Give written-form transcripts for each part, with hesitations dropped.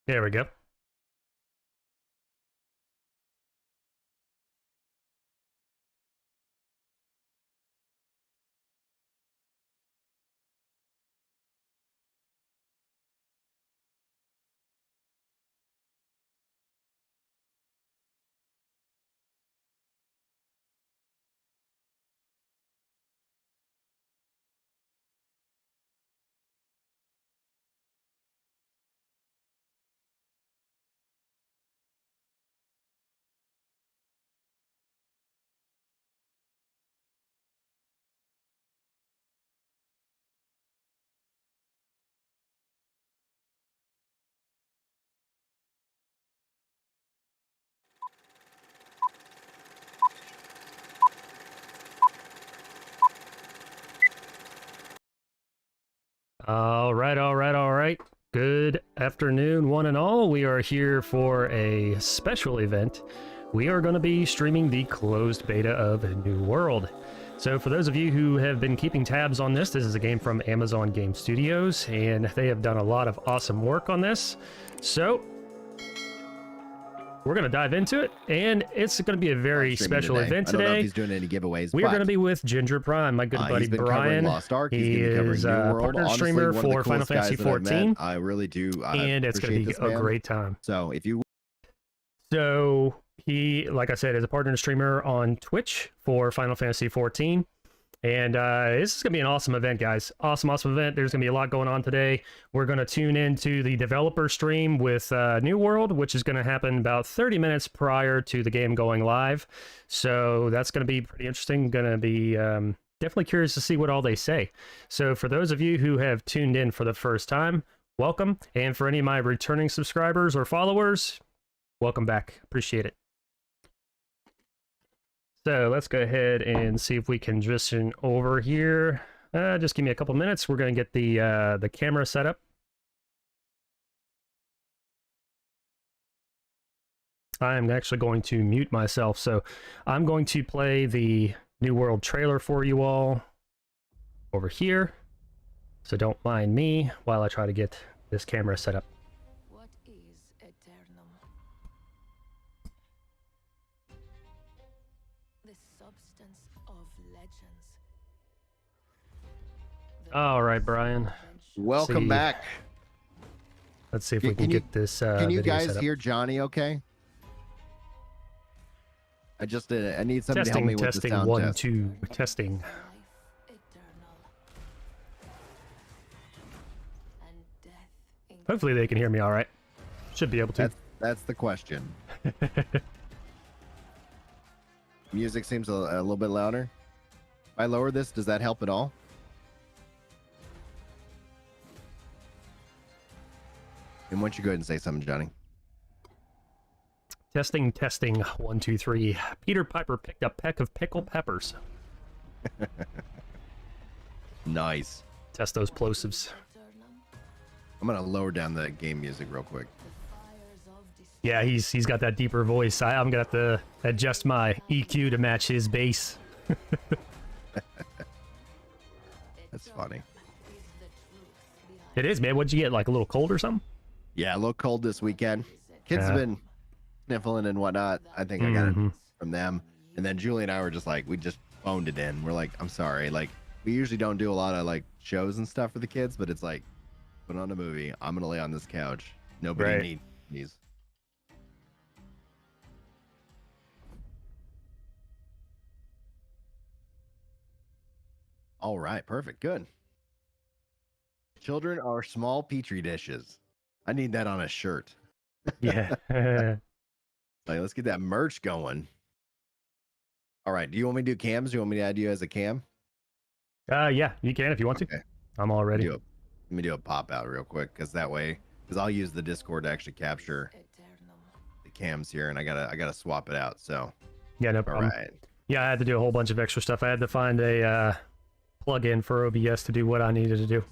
There we go. All right, all right, all right. Good afternoon, one and all. We are here for a special event. We are going to be streaming the closed beta of New World. So for those of you who have been keeping tabs on this is a game from Amazon Game Studios, and they have done a lot of awesome work on this. So we're going to dive into it, and it's going to be a very special event today. I don't know if he's doing any giveaways. We are going to be with Ginger Prime, my good buddy Brian. Lost Ark. He is a partner streamer for Final Fantasy 14. I really do. And it's going to be a great time. So if you... So he, like I said, is a partner streamer on Twitch for Final Fantasy 14. And this is going to be an awesome event, guys. Awesome event. There's going to be a lot going on today. We're going to tune into the developer stream with New World, which is going to happen about 30 minutes prior to the game going live. So that's going to be pretty interesting. Going to be definitely curious to see what all they say. So for those of you who have tuned in for the first time, welcome. And for any of my returning subscribers or followers, welcome back. Appreciate it. So let's go ahead and see if we can transition over here. Just give me a couple minutes. We're going to get the camera set up. I'm actually going to mute myself. So I'm going to play the New World trailer for you all over here. So don't mind me while I try to get this camera set up. All right, Brian. Welcome back. Let's see if we can get this. Can you guys hear Johnny? Okay. I need somebody to help me with the sound one, test. two, testing. Hopefully they can hear me all right. Should be able to. That's the question. Music seems a little bit louder. If I lower this, does that help at all? And why don't you go ahead and say something, Johnny? Testing, 1, 2, 3. Peter Piper picked a peck of pickled peppers. Nice. Test those plosives. I'm gonna lower down the game music real quick. Yeah, he's got that deeper voice. I'm gonna have to adjust my EQ to match his bass. That's funny. It is, man. What'd you get? Like a little cold or something? Yeah, a little cold this weekend. Kids have been sniffling and whatnot. I think I got it from them. And then Julie and I were just like, we just phoned it in. We're like, I'm sorry. Like, we usually don't do a lot of like shows and stuff for the kids, but it's like, put on a movie. I'm gonna lay on this couch. Nobody needs these. All right, perfect, good. Children are small petri dishes. I need that on a shirt. Yeah. Like, let's get that merch going. All right. Do you want me to do cams? Do you want me to add you as a cam? Yeah, you can if you want to. I'm all ready. Let me do a pop out real quick, because I'll use the Discord to actually capture the cams here, and I gotta swap it out. So yeah, no problem. All right. Yeah, I had to do a whole bunch of extra stuff. I had to find a plug-in for OBS to do what I needed to do.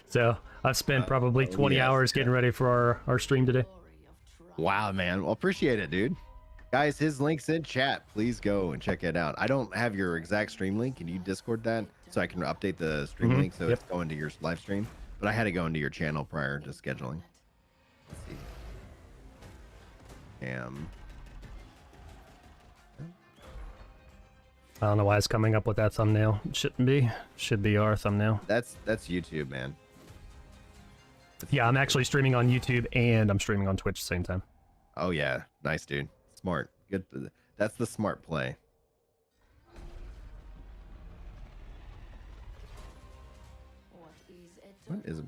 So I've spent probably 20 hours getting ready for our stream today. Wow, man. Well, appreciate it, dude. Guys, his link's in chat. Please go and check it out. I don't have your exact stream link. Can you Discord that so I can update the stream link so it's going to your live stream? But I had to go into your channel prior to scheduling. Cam. I don't know why it's coming up with that thumbnail. It shouldn't be. Should be our thumbnail. That's YouTube, man. Yeah, I'm actually streaming on YouTube and I'm streaming on Twitch at the same time. Oh yeah, nice dude. Smart. Good. That's the smart play.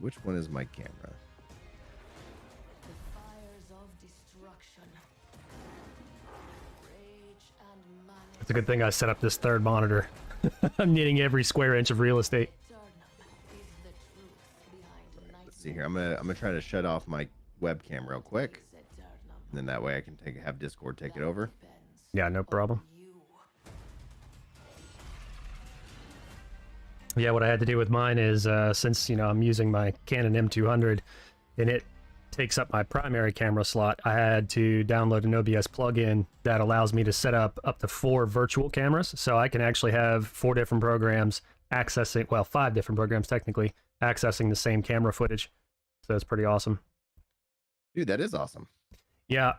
Which one is my camera? It's a good thing I set up this third monitor. I'm needing every square inch of real estate. Let's see here. I'm gonna try to shut off my webcam real quick, and then that way I can have Discord take it over. Yeah, no problem. Yeah, what I had to do with mine is since I'm using my Canon M200 and it takes up my primary camera slot, I had to download an OBS plugin that allows me to set up to 4 virtual cameras. So I can actually have 4 different programs accessing, well, 5 different programs technically, accessing the same camera footage. So that's pretty awesome. Dude, that is awesome. Yeah.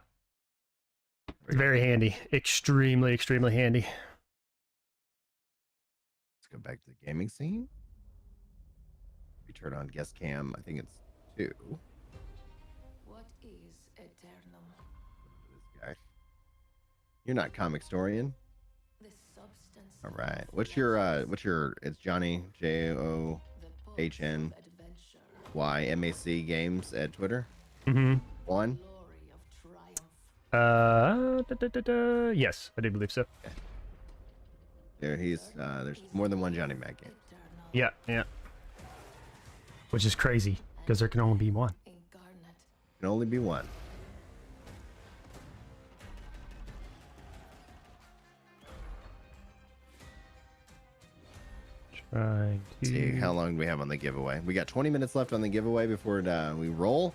It's very handy. Extremely, extremely handy. Let's go back to the gaming scene. We turn on guest cam. I think it's 2. What is Eternum? This guy. You're not comic historian. The substance. All right. What's your it's Johnny JOHNYMAC games at Twitter? Mm-hmm. 1. Yes, I do believe so. Okay. There there's more than one Johnny Mac game. Yeah, yeah. Which is crazy because there can only be one. Can only be one. Trying to see how long do we have on the giveaway. We got 20 minutes left on the giveaway before we roll,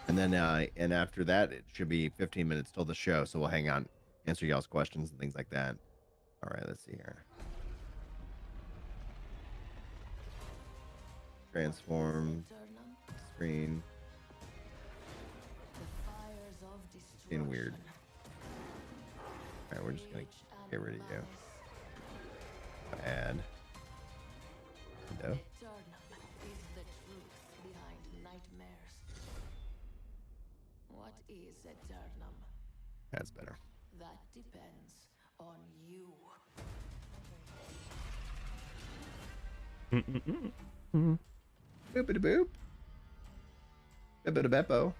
and then and after that it should be 15 minutes till the show. So we'll hang on, answer y'all's questions and things like that. All right, let's see here. Transform screen. Being weird. All right, we're just gonna get rid of you. Add. Window. What is Eternum? That's better. That depends on you. Boopity boop. Bippity beppo.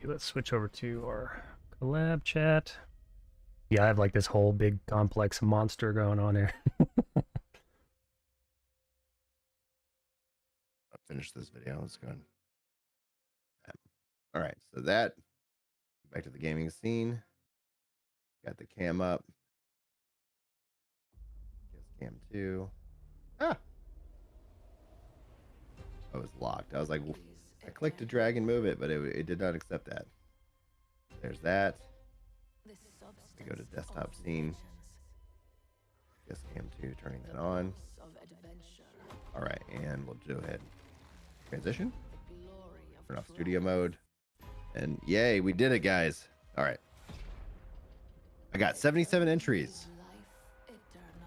Let's switch over to our collab chat. Yeah, I have like this whole big complex monster going on here. I'll finish this video. Let's go. All right, so that back to the gaming scene. Got the cam up. Guess cam 2. Ah, I was locked. I was like, I clicked to drag and move it, but it did not accept that. There's that. We go to desktop scene. Guess cam 2, turning that on. All right, and we'll do it. Transition. Turn off studio mode. And yay, we did it, guys. All right. I got 77 entries.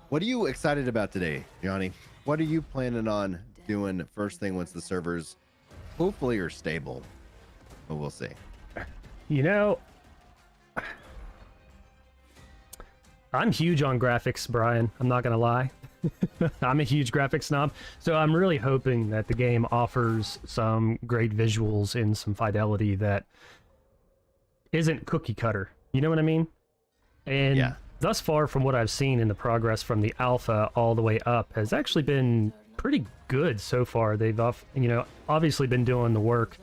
What are you excited about today, Johnny? What are you planning on doing first thing once the servers hopefully are stable? But we'll see. I'm huge on graphics, Brian. I'm not gonna lie. I'm a huge graphics snob, so I'm really hoping that the game offers some great visuals and some fidelity that isn't cookie cutter. You know what I mean? And yeah. Thus far, from what I've seen in the progress from the alpha all the way up, has actually been pretty good so far. They've obviously been doing the work.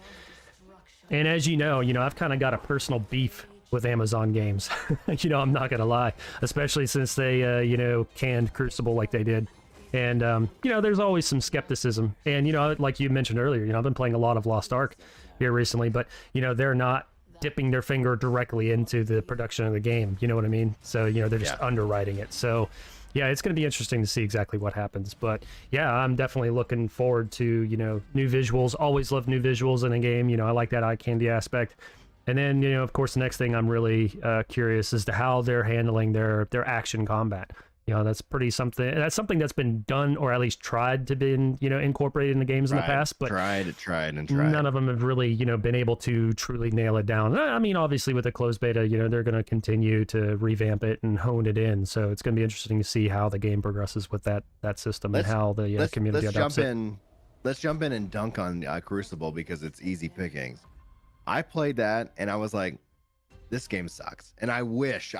And as you know, I've kind of got a personal beef with Amazon games. I'm not gonna lie, especially since they canned Crucible like they did. And there's always some skepticism. And like you mentioned earlier, I've been playing a lot of Lost Ark here recently, but they're not dipping their finger directly into the production of the game. You know what I mean? So they're just underwriting it. So Yeah, it's going to be interesting to see exactly what happens. But yeah, I'm definitely looking forward to, new visuals. Always love new visuals in a game. I like that eye candy aspect. And then, of course, the next thing I'm really curious as to how they're handling their action combat. That's something that's been done, or at least tried to be incorporated in the games in the past, but tried. none of them have really been able to truly nail it down. I mean, obviously with the closed beta, they're going to continue to revamp it and hone it in, so it's going to be interesting to see how the game progresses with that system and how the community adopts it. Let's jump in and dunk on Crucible because it's easy pickings. I played that and I was like, this game sucks, and I wish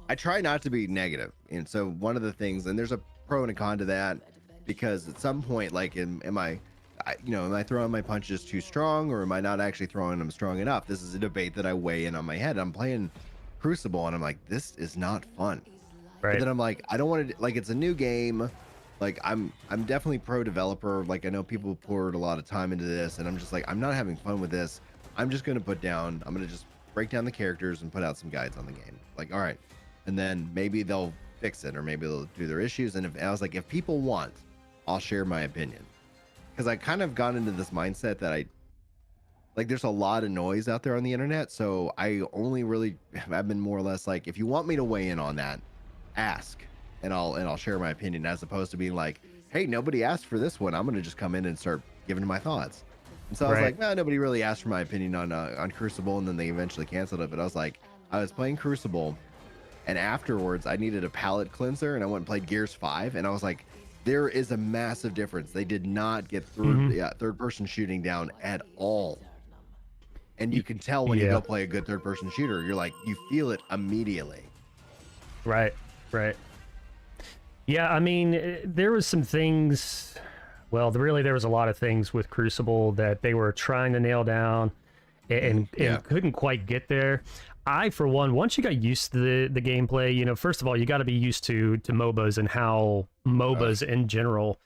I try not to be negative. And so one of the things, and there's a pro and a con to that, because at some point, like, am I throwing my punches too strong, or am I not actually throwing them strong enough? This is a debate that I weigh in on my head. I'm playing Crucible and I'm like, this is not fun. Right. But then I'm like, I don't want to, like, it's a new game. Like, I'm definitely pro developer. Like, I know people poured a lot of time into this, and I'm just like, I'm not having fun with this. I'm just going to just break down the characters and put out some guides on the game. Like, all right. And then maybe they'll fix it, or maybe they'll do their issues. And I was like, if people want, I'll share my opinion. Because I kind of got into this mindset that there's a lot of noise out there on the internet. So I've been more or less like, if you want me to weigh in on that, ask, and I'll share my opinion, as opposed to being like, hey, nobody asked for this one, I'm going to just come in and start giving my thoughts. And so I was like, well, nobody really asked for my opinion on Crucible. And then they eventually canceled it. But I was like, I was playing Crucible, and afterwards, I needed a palate cleanser, and I went and played Gears 5, and I was like, there is a massive difference. They did not get third-person shooting down at all. And you can tell when you go play a good third-person shooter. You're like, you feel it immediately. Right. Yeah, I mean, there was some things... Well, really, there was a lot of things with Crucible that they were trying to nail down and couldn't quite get there. I, for one, once you got used to the gameplay, first of all, you got to be used to MOBAs and how MOBAs in general,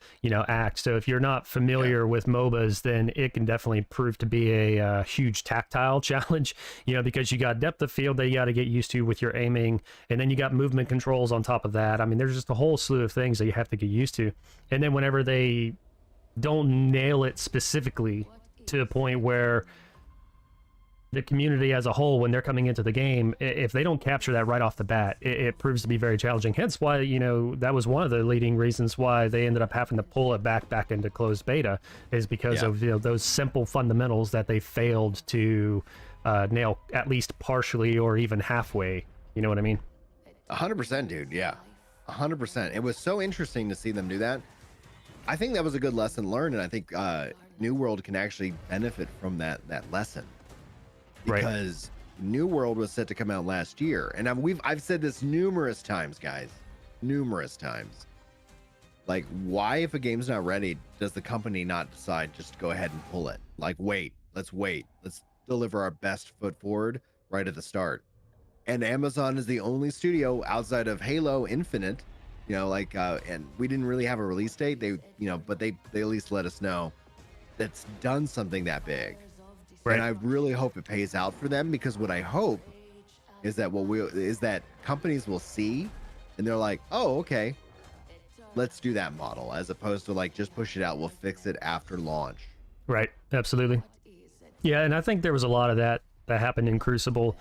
act. So if you're not familiar with MOBAs, then it can definitely prove to be a huge tactile challenge, because you got depth of field that you got to get used to with your aiming, and then you got movement controls on top of that. I mean, there's just a whole slew of things that you have to get used to. And then whenever they don't nail it specifically to the point where the community as a whole, when they're coming into the game, if they don't capture that right off the bat, it proves to be very challenging. Hence why, that was one of the leading reasons why they ended up having to pull it back into closed beta, is because of those simple fundamentals that they failed to nail at least partially or even halfway. You know what I mean? 100%, dude. Yeah, 100%. It was so interesting to see them do that. I think that was a good lesson learned, and I think New World can actually benefit from that lesson. Because New World was set to come out last year, and I've said this numerous times, guys, numerous times. Like, why, if a game's not ready, does the company not decide just to go ahead and pull it? Like, let's deliver our best foot forward right at the start. And Amazon is the only studio outside of Halo Infinite, and we didn't really have a release date. But they at least let us know that's done something that big. Right. And I really hope it pays out for them, because what I hope is that companies will see, and they're like, oh, okay, let's do that model, as opposed to like, just push it out, we'll fix it after launch. Right. Absolutely. Yeah. And I think there was a lot of that happened in Crucible.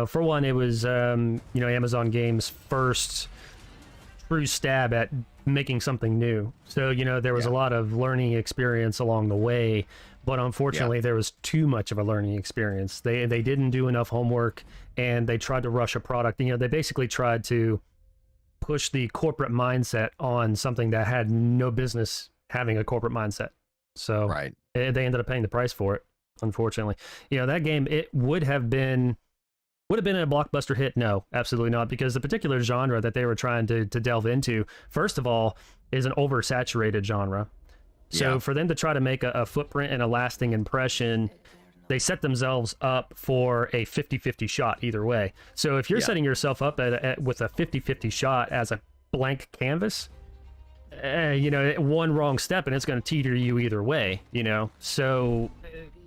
For one, it was, Amazon Games' first true stab at making something new. So, there was a lot of learning experience along the way. But unfortunately, there was too much of a learning experience. They didn't do enough homework, and they tried to rush a product. They basically tried to push the corporate mindset on something that had no business having a corporate mindset. So they ended up paying the price for it, unfortunately. That game, it would have been a blockbuster hit. No, absolutely not, because the particular genre that they were trying to delve into, first of all, is an oversaturated genre. So for them to try to make a footprint and a lasting impression, they set themselves up for a 50-50 shot either way. So if you're setting yourself up with a 50-50 shot as a blank canvas, one wrong step and it's going to teeter you either way, So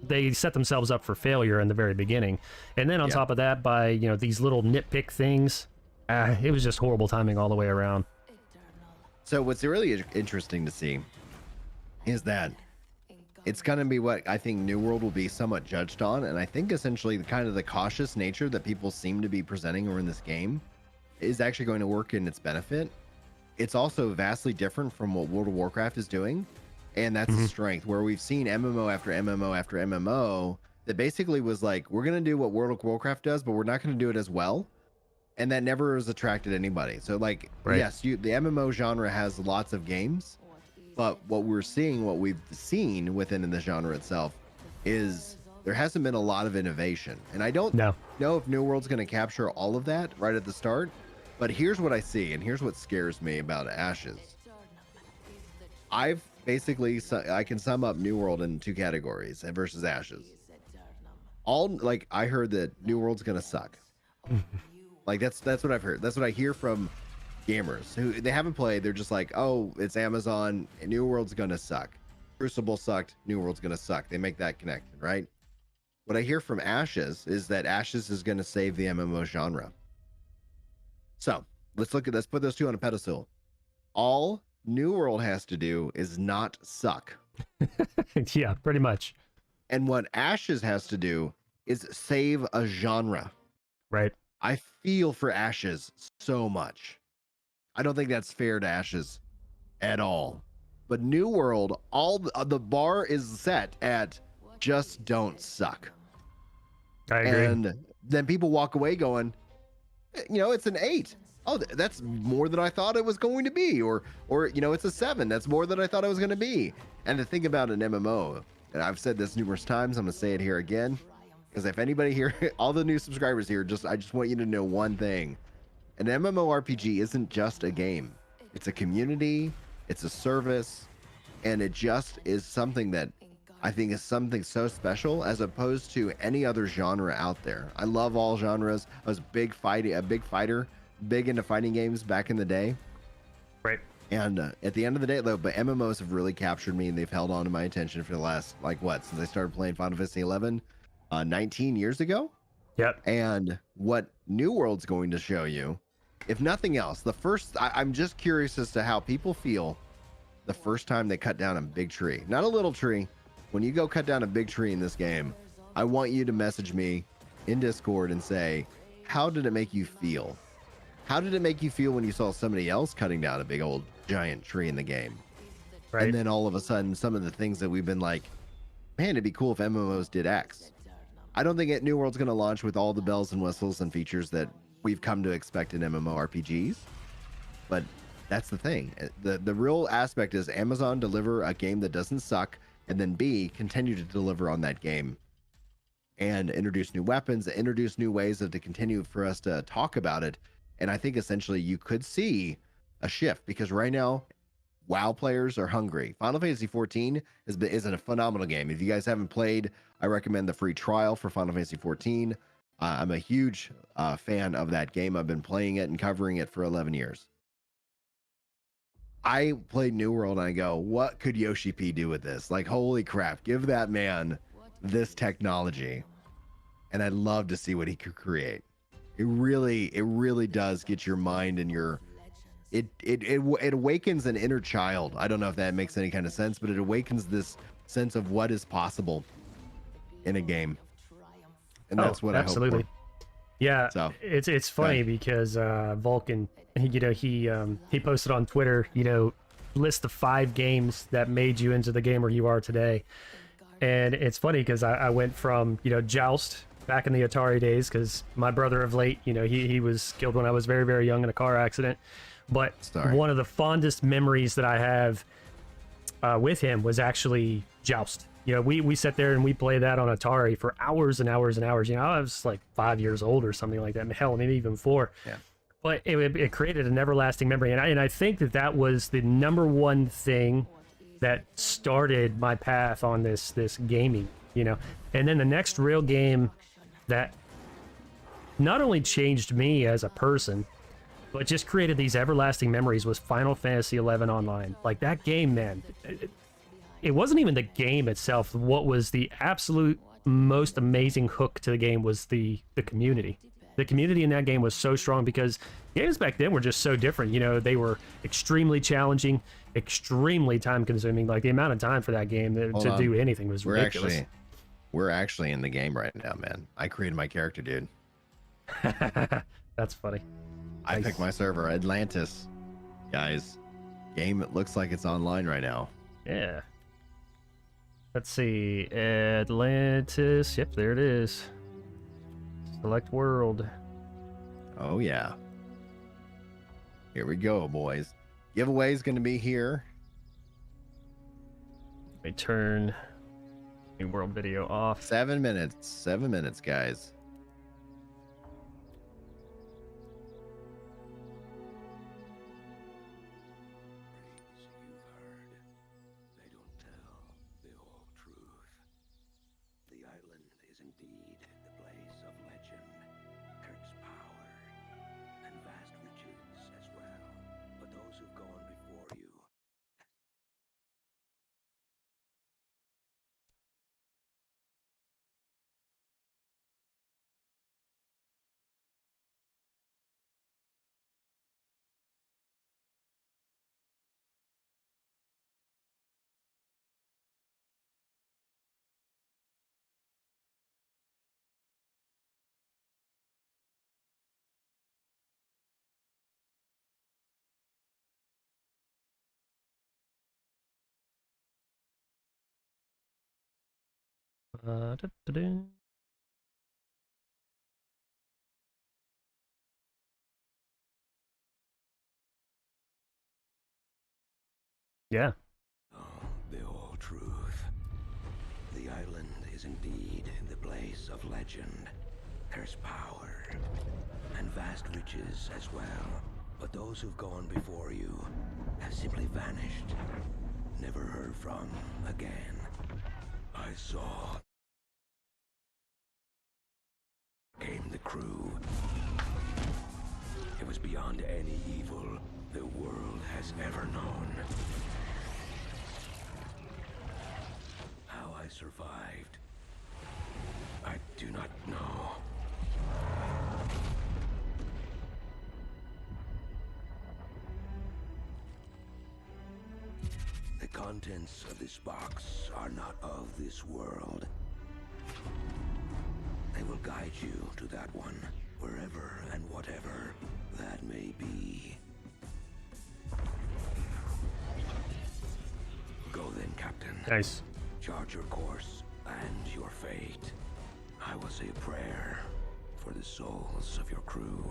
they set themselves up for failure in the very beginning. And then on top of that, by, these little nitpick things, it was just horrible timing all the way around. So what's really interesting to see is that it's going to be what I think New World will be somewhat judged on, and I think essentially the kind of the cautious nature that people seem to be presenting or in this game is actually going to work in its benefit. It's also vastly different from what World of Warcraft is doing, and that's the strength, where we've seen MMO after MMO after MMO that basically was like, we're going to do what World of Warcraft does, but we're not going to do it as well, and that never has attracted anybody. So like, yes, the MMO genre has lots of games, but what we've seen within the genre itself is there hasn't been a lot of innovation, and I don't know if New World's going to capture all of that right at the start. But here's what I see, and here's what scares me about Ashes. I can sum up New World in two categories versus Ashes. I heard that New World's gonna suck. Like that's what I've heard. That's what I hear from gamers who they haven't played. They're just like, oh, it's Amazon, and New World's gonna suck. Crucible sucked, New World's gonna suck. They make that connection, right? What I hear from Ashes is that Ashes is gonna save the MMO genre. So let's put those two on a pedestal. All New World has to do is not suck. Yeah, pretty much. And what Ashes has to do is save a genre. Right. I feel for Ashes so much. I don't think that's fair to Ashes at all. But New World, the bar is set at just don't suck. I agree. And then people walk away going, it's an 8. Oh, that's more than I thought it was going to be. Or it's a 7. That's more than I thought it was going to be. And the thing about an MMO, and I've said this numerous times, I'm going to say it here again, because if anybody here, all the new subscribers here, I just want you to know one thing. An MMORPG isn't just a game. It's a community, it's a service, and it just is something that I think is something so special as opposed to any other genre out there. I love all genres. I was a big fighter, big into fighting games back in the day. Right. And at the end of the day, though, but MMOs have really captured me, and they've held on to my attention for the last, since I started playing Final Fantasy 11, 19 years ago. Yep. And what New World's going to show you, if nothing else, I'm just curious as to how people feel the first time they cut down a big tree. Not a little tree. When you go cut down a big tree in this game, I want you to message me in Discord and say, how did it make you feel? How did it make you feel when you saw somebody else cutting down a big old giant tree in the game? Right. And then all of a sudden, some of the things that we've been like, man, it'd be cool if MMOs did X. I don't think New World's going to launch with all the bells and whistles and features that we've come to expect in MMORPGs. But that's the thing. The real aspect is Amazon deliver a game that doesn't suck, and then B, continue to deliver on that game and introduce new weapons, introduce new ways to continue for us to talk about it. And I think essentially you could see a shift, because right now, WoW players are hungry. Final Fantasy 14 is a phenomenal game. If you guys haven't played, I recommend the free trial for Final Fantasy 14. I'm a huge fan of that game. I've been playing it and covering it for 11 years. I played New World and I go, what could Yoshi P do with this? Like, holy crap, give that man this technology. And I'd love to see what he could create. It really does get your mind and it awakens an inner child. I don't know if that makes any kind of sense, but it awakens this sense of what is possible in a game. And that's what absolutely. I hope for. Yeah, so, it's funny because Vulcan, he posted on Twitter, list the 5 games that made you into the gamer you are today. And it's funny because I went from, Joust back in the Atari days, because my brother of late, he was killed when I was very, very young in a car accident. But one of the fondest memories that I have with him was actually Joust. We sat there and we played that on Atari for hours and hours and hours. I was like 5 years old or something like that. Hell, maybe even 4. Yeah. But it created an everlasting memory. And I think that was the number one thing that started my path on this gaming, And then the next real game that not only changed me as a person, but just created these everlasting memories was Final Fantasy XI Online. Like, that game, man, it wasn't even the game itself. What was the absolute most amazing hook to the game was the community. The community in that game was so strong because games back then were just so different. You know, they were extremely challenging, extremely time consuming. Like the amount of time for that game to do anything was ridiculous. We're actually in the game right now, man. I created my character, dude. That's funny. I picked my server, Atlantis. Guys, game, it looks like it's online right now. Yeah. Let's see. Atlantis. Yep, there it is. Select world. Oh, yeah. Here we go, boys. Giveaway is going to be here. Let me turn new world video off. 7 minutes. 7 minutes, guys. Da-da-da. Yeah. Oh, the whole truth. The island is indeed the place of legend. There's power and vast riches as well. But those who've gone before you have simply vanished. Never heard from again. I saw. Came the crew. It was beyond any evil the world has ever known. How I survived, I do not know. The contents of this box are not of this world. They will guide you to that one, wherever and whatever that may be. Go then, Captain. Nice. Chart your course and your fate. I will say a prayer for the souls of your crew.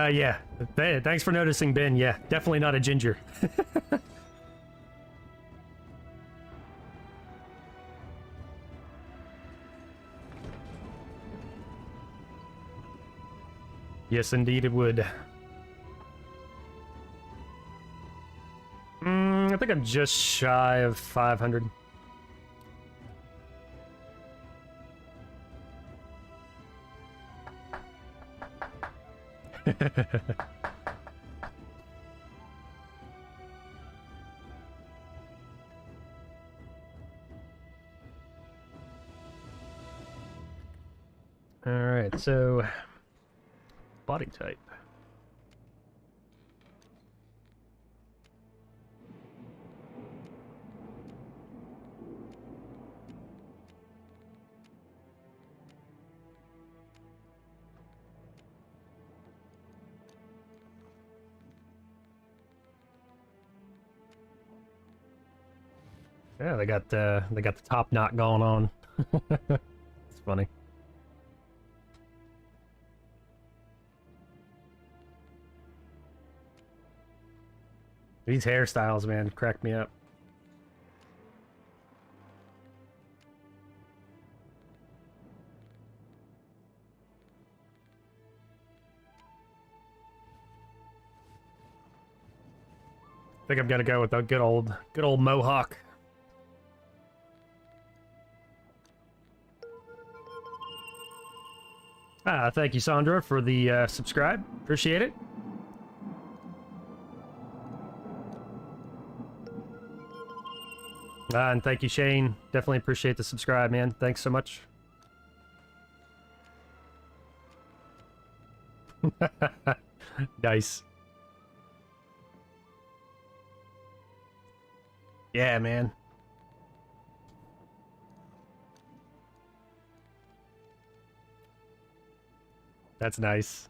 Yeah. Thanks for noticing, Ben. Yeah, definitely not a ginger. Yes, indeed it would. I think I'm just shy of 500. All right, so body type. Yeah, they got the top knot going on. It's funny. These hairstyles, man, crack me up. I think I'm gonna go with a good old mohawk. Thank you, Sandra, for the subscribe. Appreciate it. And thank you, Shane. Definitely appreciate the subscribe, man. Thanks so much. Nice. Yeah, man. That's nice.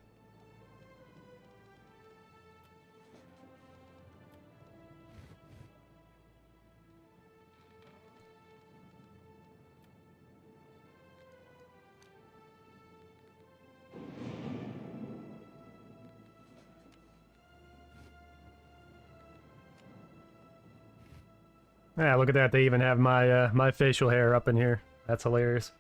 Yeah, look at that. They even have my my facial hair up in here. That's hilarious.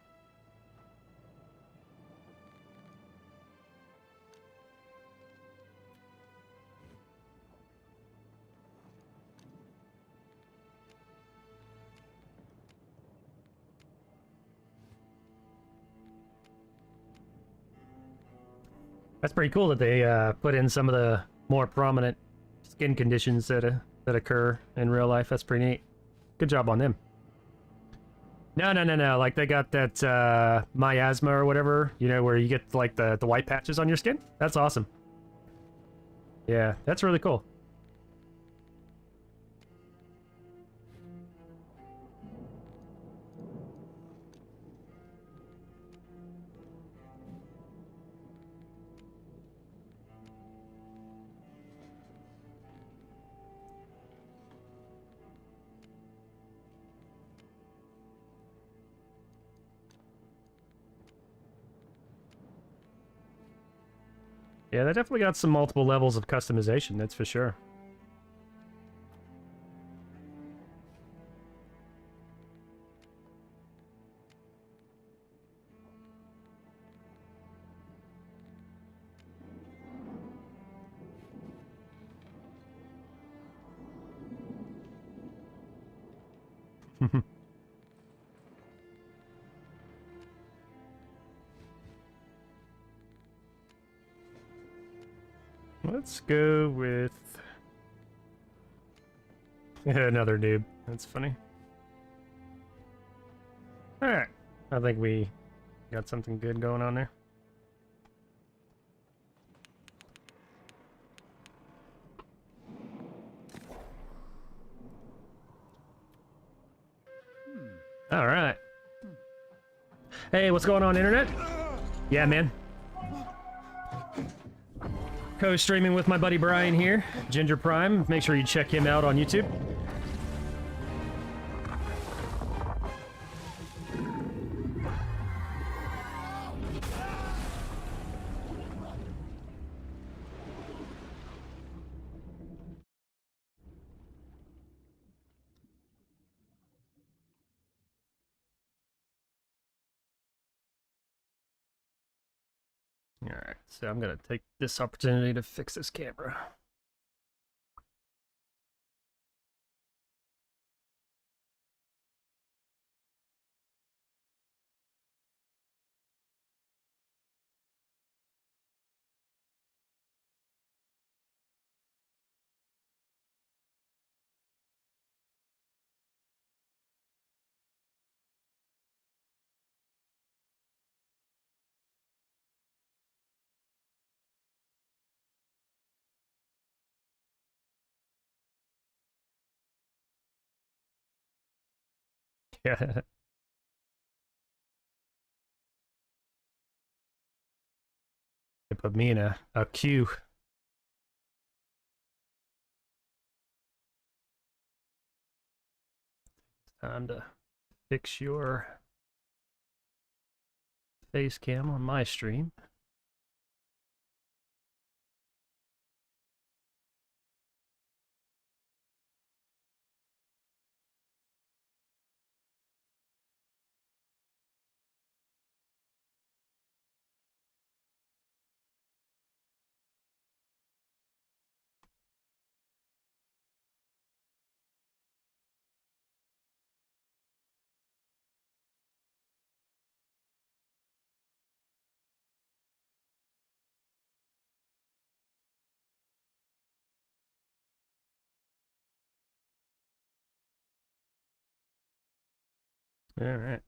That's pretty cool that they put in some of the more prominent skin conditions that occur in real life. That's pretty neat. Good job on them. No. Like they got that miasma or whatever, you know, where you get like the white patches on your skin. That's awesome. Yeah, that's really cool. Yeah, they definitely got some multiple levels of customization, that's for sure. Let's go with another noob. That's funny. Alright. I think we got something good going on there. Alright. Hey, what's going on, internet? Yeah, man. Co-streaming with my buddy Brian here, Ginger Prime. Make sure you check him out on YouTube. Alright, so I'm gonna take this opportunity to fix this camera. Yeah. They put me in a queue. Time to fix your face cam on my stream. All right.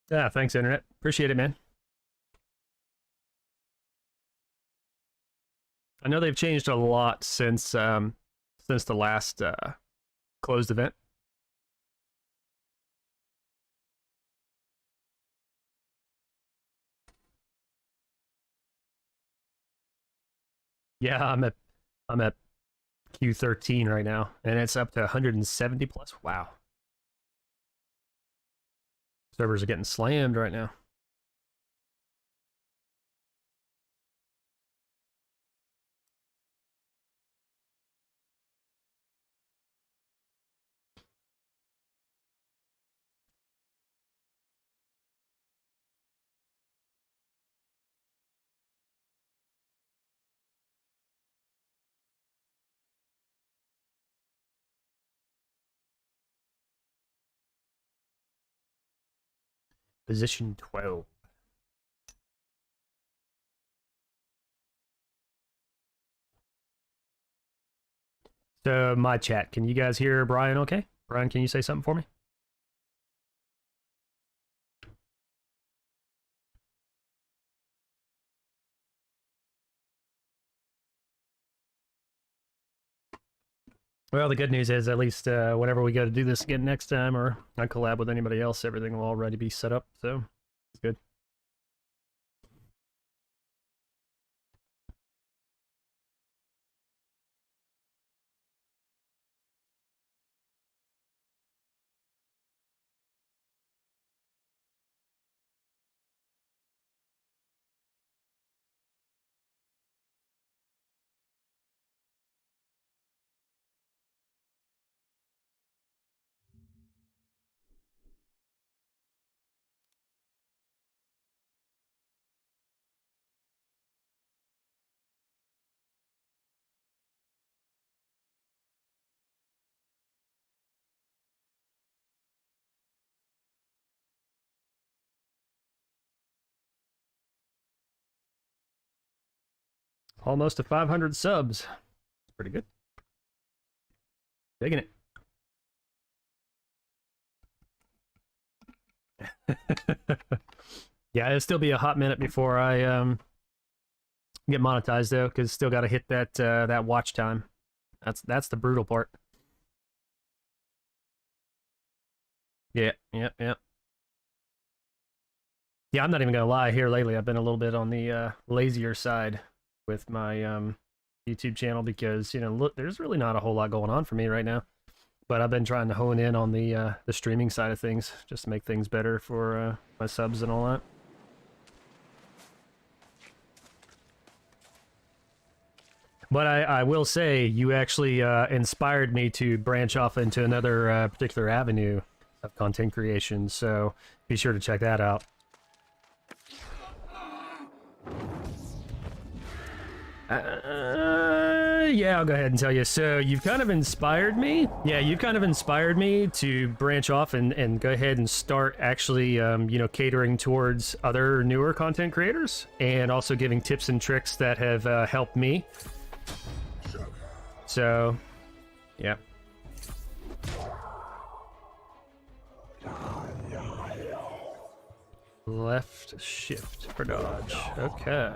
Yeah, thanks, Internet. Appreciate it, man. I know they've changed a lot since the last closed event. Yeah, I'm at Q13 right now, and it's up to 170 plus. Wow. Servers are getting slammed right now. Position 12. So my chat, can you guys hear Brian okay? Brian, can you say something for me? Well, the good news is at least whenever we go to do this again next time, or I collab with anybody else, everything will already be set up, so it's good. Almost to 500 subs. Pretty good. Digging it. Yeah, it'll still be a hot minute before I get monetized though, because still got to hit that watch time. That's the brutal part. Yeah. Yeah, I'm not even gonna lie. Here lately, I've been a little bit on the lazier side with my YouTube channel because look, there's really not a whole lot going on for me right now. But I've been trying to hone in on the streaming side of things just to make things better for my subs and all that. But I will say, you actually inspired me to branch off into another particular avenue of content creation, so be sure to check that out. Yeah, I'll go ahead and tell you. So you've kind of inspired me. Yeah, you've kind of inspired me to branch off and go ahead and start actually, catering towards other newer content creators and also giving tips and tricks that have helped me. So, yeah. Left shift for dodge. Okay.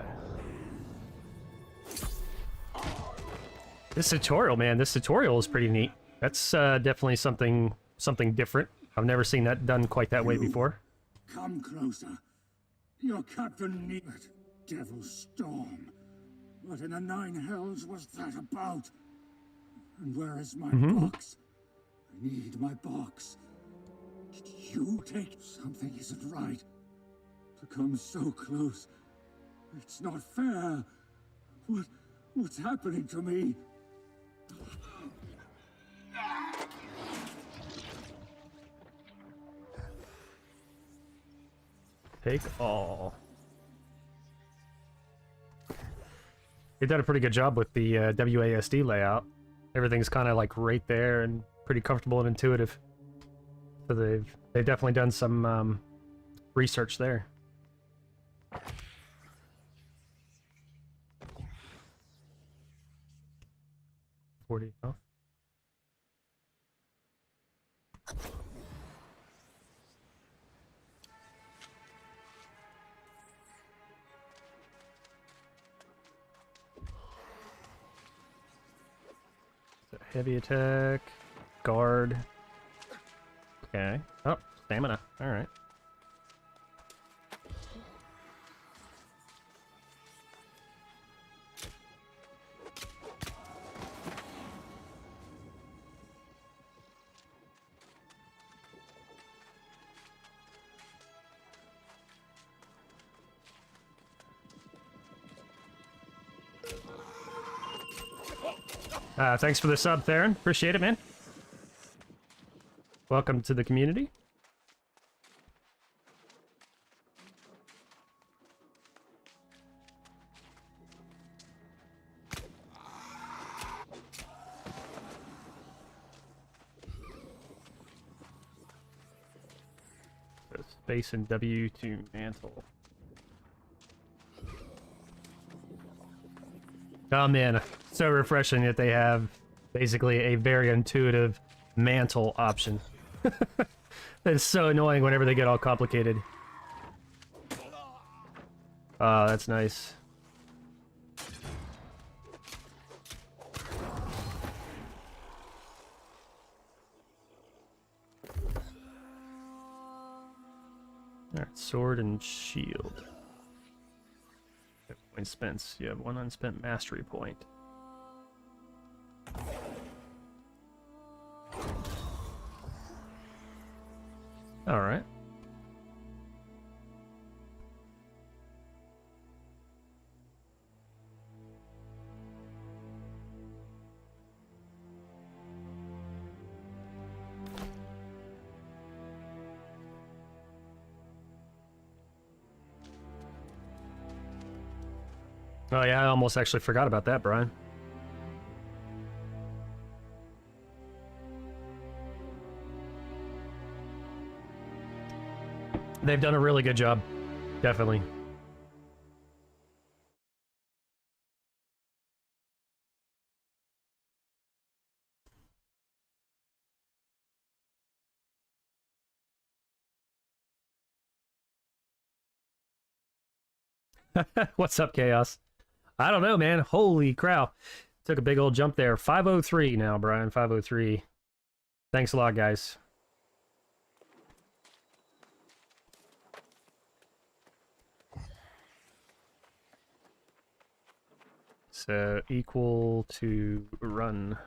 This tutorial, man, this tutorial is pretty neat. That's definitely something different. I've never seen that done quite that way before. Come closer. Your captain needed Devil Storm. What in the nine hells was that about? And where is my box? I need my box. Did you take something isn't right? To come so close. It's not fair. What's happening to me? Take all. They've done a pretty good job with the WASD layout. Everything's kind of like right there and pretty comfortable and intuitive. So they've definitely done some research there. $40. So heavy attack, guard. Okay. Oh, stamina. All right. Thanks for the sub, Theron. Appreciate it, man. Welcome to the community. So space and W to mantle. Oh man, so refreshing that they have basically a very intuitive mantle option. It's so annoying whenever they get all complicated. Oh, that's nice. Alright, sword and shield. Point spent. You have 1 unspent mastery point. All right. Oh yeah, I almost actually forgot about that, Brian. They've done a really good job. Definitely. What's up, Chaos? I don't know, man. Holy crow. Took a big old jump there. 503 now, Brian. 503. Thanks a lot, guys. So equal to run.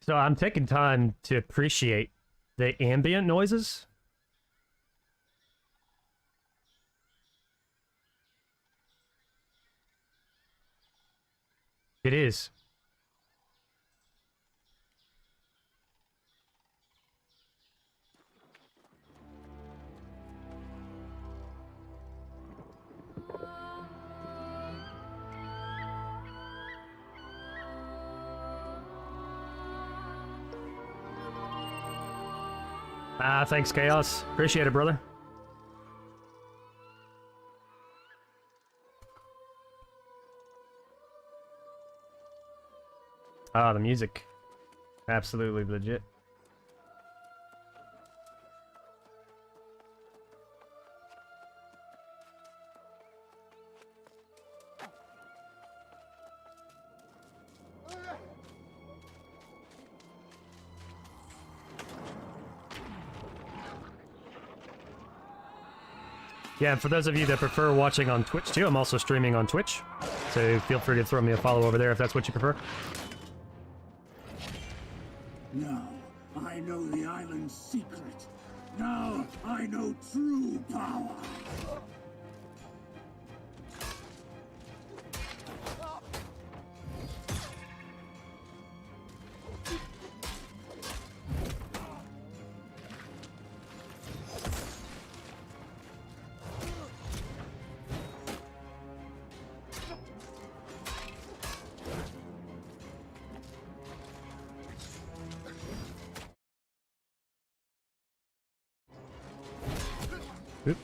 So I'm taking time to appreciate the ambient noises. It is. Thanks, Chaos. Appreciate it, brother. The music. Absolutely legit. Yeah, and for those of you that prefer watching on Twitch too, I'm also streaming on Twitch. So feel free to throw me a follow over there if that's what you prefer. Now, I know the island's secret. Now, I know true power. Oop.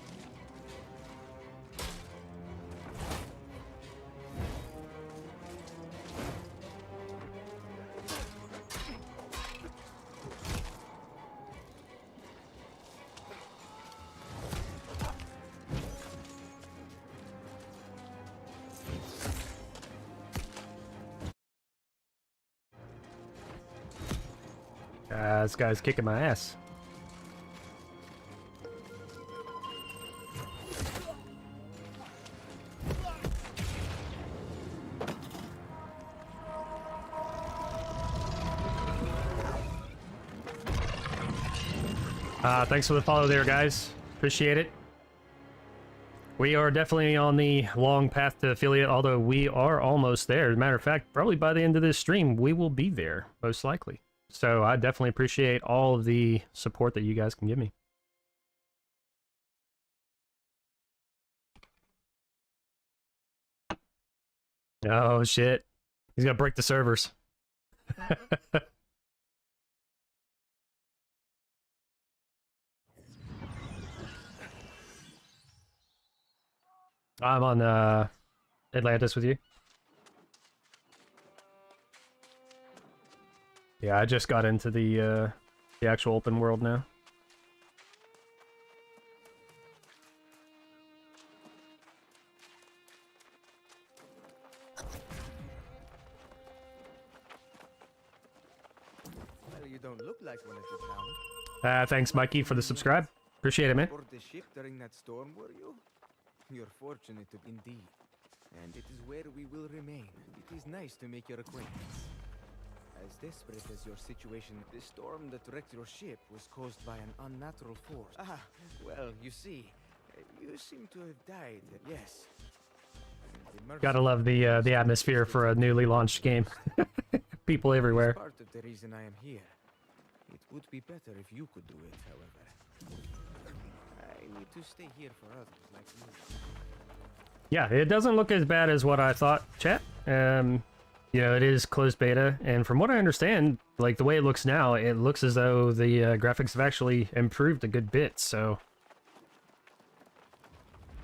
This guy's kicking my ass. Thanks for the follow there, guys. Appreciate it. We are definitely on the long path to affiliate, although we are almost there. As a matter of fact, probably by the end of this stream, we will be there, most likely. So I definitely appreciate all of the support that you guys can give me. Oh, shit. He's gonna break the servers. I'm on Atlantis with you. Yeah, I just got into the actual open world now. Well, you don't look like one of the town. Thanks, Mikey, for the subscribe. Appreciate it, man. Aboard the ship during that storm, were you? You're fortunate indeed. And it is where we will remain. It is nice to make your acquaintance. As desperate as your situation, the storm that wrecked your ship was caused by an unnatural force. Ah, well, you see, you seem to have died, yes. Gotta love the atmosphere for a newly launched game. People everywhere. Part of the reason I am here. It would be better if you could do it, however. I need to stay here for others like you. Yeah, it doesn't look as bad as what I thought, chat. You know, it is closed beta, and from what I understand, like the way it looks now, it looks as though the graphics have actually improved a good bit, so...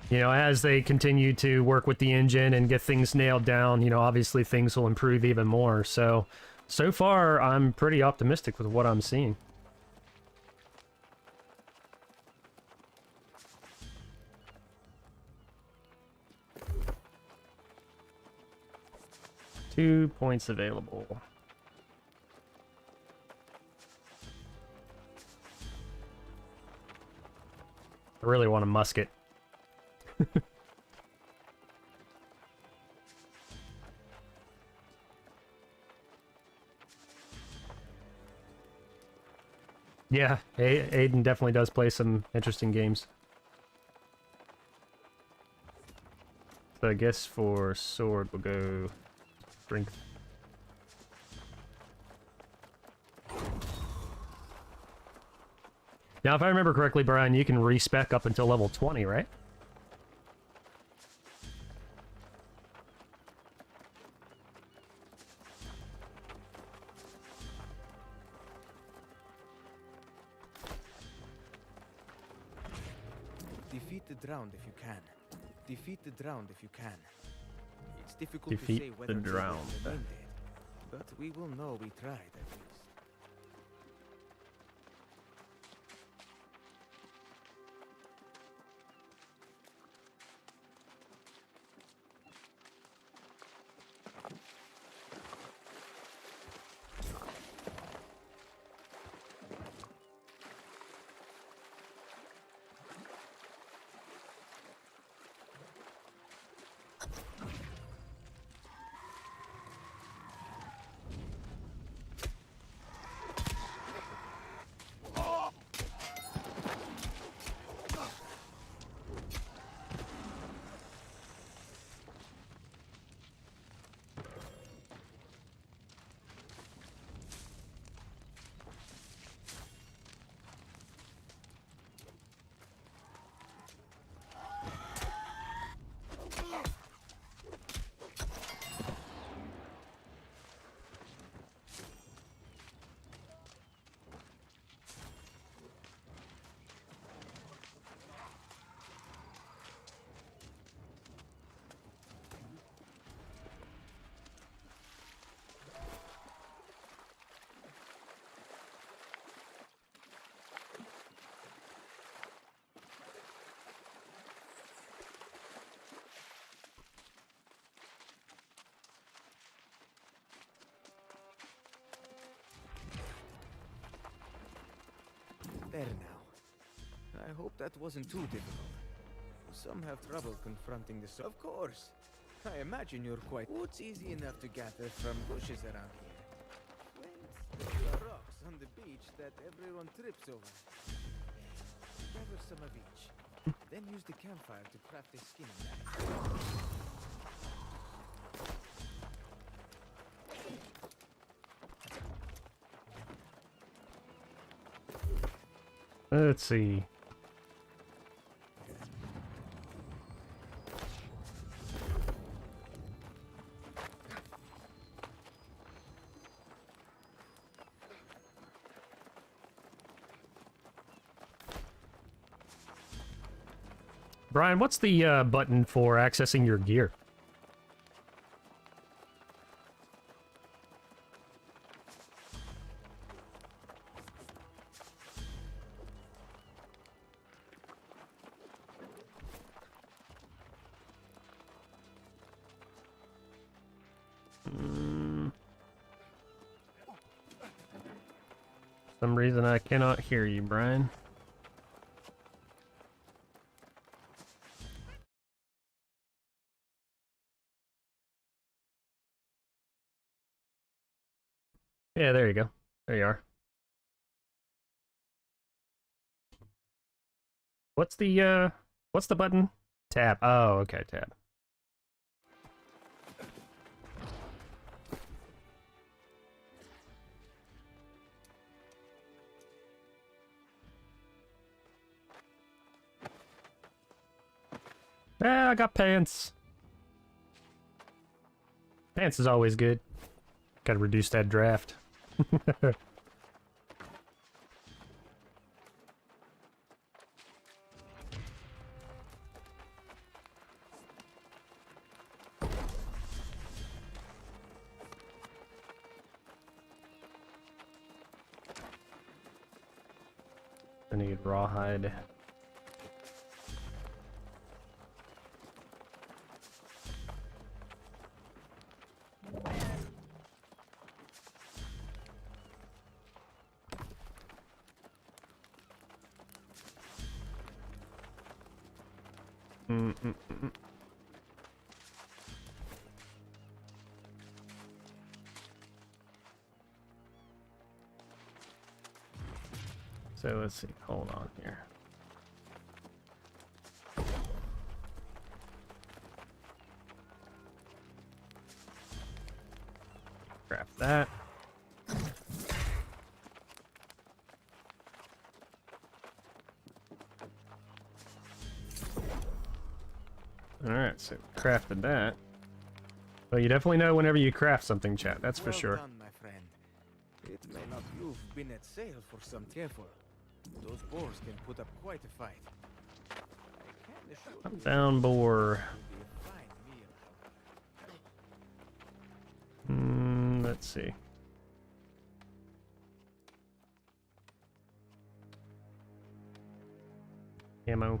You know, as they continue to work with the engine and get things nailed down, you know, obviously things will improve even more, so far, I'm pretty optimistic with what I'm seeing. Two points available. I really want a musket. Yeah, Aiden definitely does play some interesting games. So I guess for sword we'll go strength. Now if I remember correctly, Brian, you can respec up until level 20, right? Defeat the drowned if you can. Defeat the drowned if you can. It's difficult Defeat to say the whether they will drowned. remain dead, but we will know we tried at least. There now. I hope that wasn't too difficult. Some have trouble confronting this. Of course. I imagine you're quite. What's easy enough to gather from bushes around here? Flint, the rocks on the beach that everyone trips over. Gather some of each. Then use the campfire to craft a skinning knife. Let's see. Brian, what's the button for accessing your gear? For some reason I cannot hear you, Brian. Yeah, there you go. There you are. What's the button? Tab. Oh, okay, tab. Ah, I got pants. Pants is always good. Gotta reduce that draft. I need rawhide. So let's see. Hold on here. Craft that. Alright, so crafted that. Well, you definitely know whenever you craft something, chat, that's for sure. Done, my friend. It may not you've been at sail for some careful. Those boars can put up quite a fight. I can assure you Down boar. it will be a fine meal. Let's see. Ammo.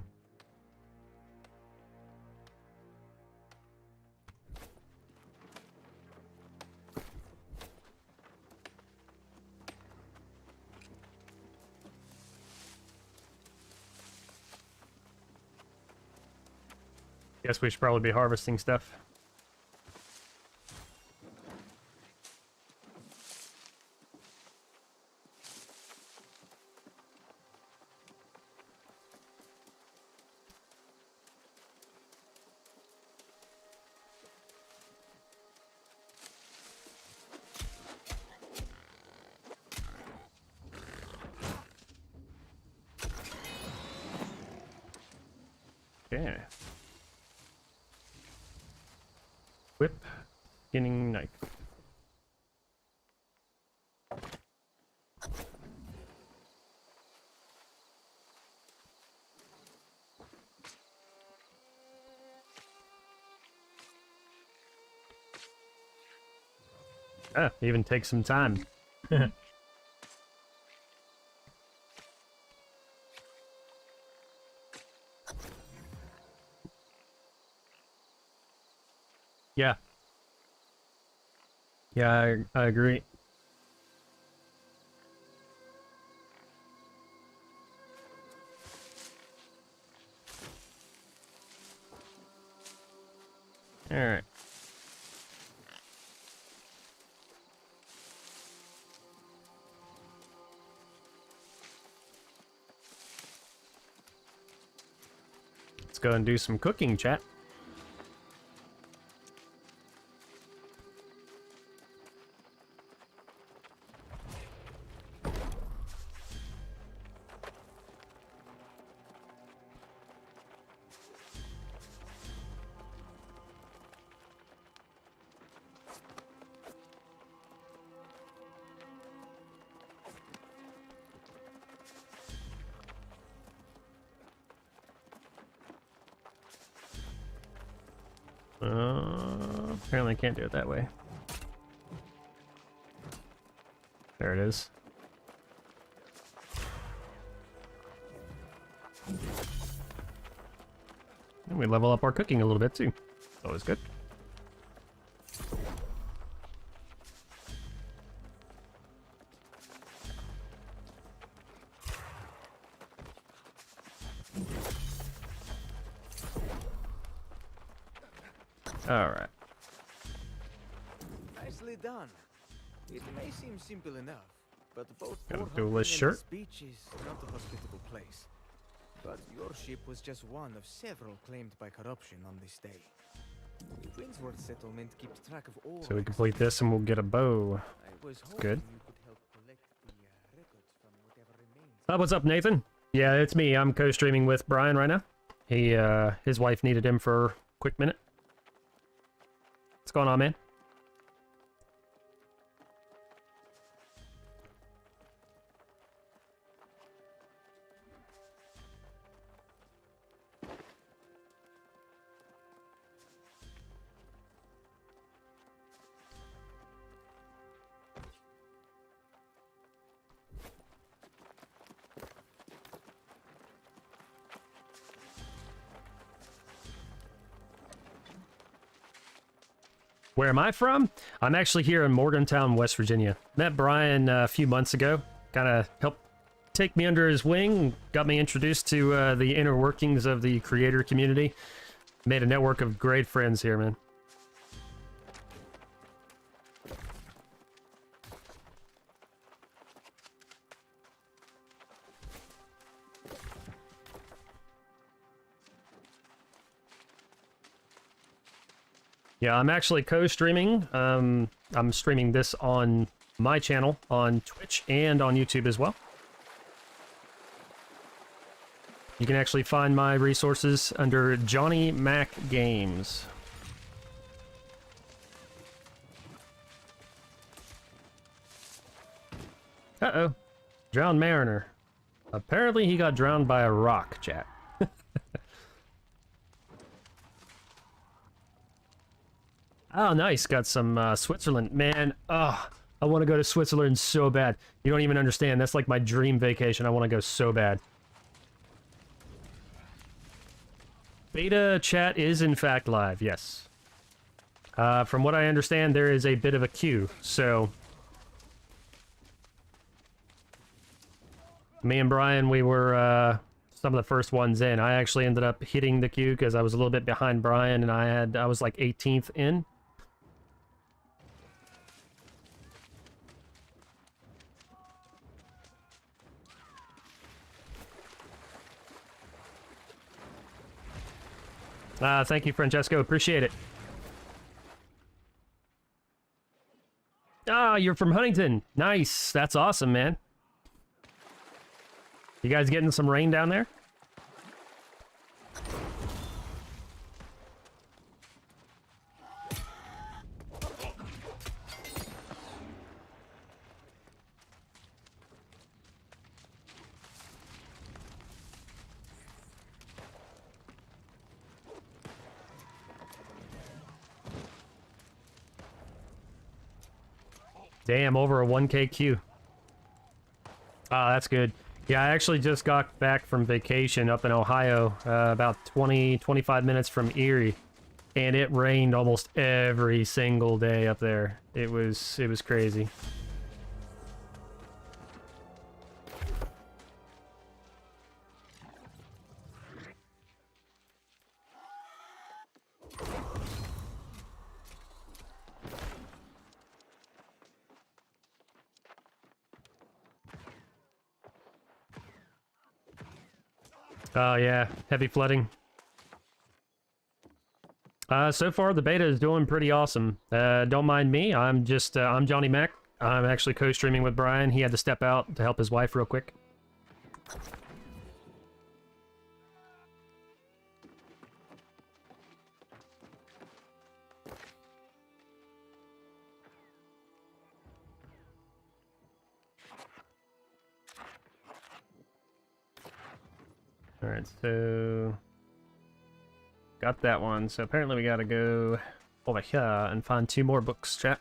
Guess we should probably be harvesting stuff. Okay. Whip, skinning knife. Ah, even takes some time. Yeah. Yeah, I agree. All right. Let's go and do some cooking, chat. Apparently I can't do it that way. There it is. And we level up our cooking a little bit too. Always good. All right. Nicely done. It may seem simple enough, but both Got a poor hunting duelist and shirt. this beach is not a hospitable place. But your ship was just one of several claimed by corruption on this day. The Windsworth settlement keeps track of all. So we complete this and we'll get a bow. I was hoping good. you could help collect the records from whatever remains. What's up, Nathan? Yeah, it's me. I'm co-streaming with Brian right now. His wife needed him for a quick minute. What's going on, man? Where am I from? I'm actually here in Morgantown, West Virginia. Met Brian a few months ago. Kind of helped take me under his wing, got me introduced to the inner workings of the creator community. Made a network of great friends here, man. Yeah, I'm actually co-streaming. I'm streaming this on my channel on Twitch and on YouTube as well. You can actually find my resources under Johnny Mac Games. Uh-oh. Drowned Mariner. Apparently he got drowned by a rock, chat. Oh, nice. Got some Switzerland. Man, I want to go to Switzerland so bad. You don't even understand. That's like my dream vacation. I want to go so bad. Beta chat is in fact live, yes. From what I understand, there is a bit of a queue, so... Me and Brian, we were some of the first ones in. I actually ended up hitting the queue because I was a little bit behind Brian, and I was like 18th in. Thank you, Francesco. Appreciate it. Ah, you're from Huntington. Nice. That's awesome, man. You guys getting some rain down there? Damn, over a 1K queue. Ah, that's good. Yeah, I actually just got back from vacation up in Ohio, about 25 minutes from Erie, and it rained almost every single day up there. It was crazy. Oh yeah, heavy flooding. So far the beta is doing pretty awesome. Don't mind me. I'm Johnny Mac. I'm actually co-streaming with Brian. He had to step out to help his wife real quick. All right, so got that one. So apparently we gotta go over here and find 2 more books, chat.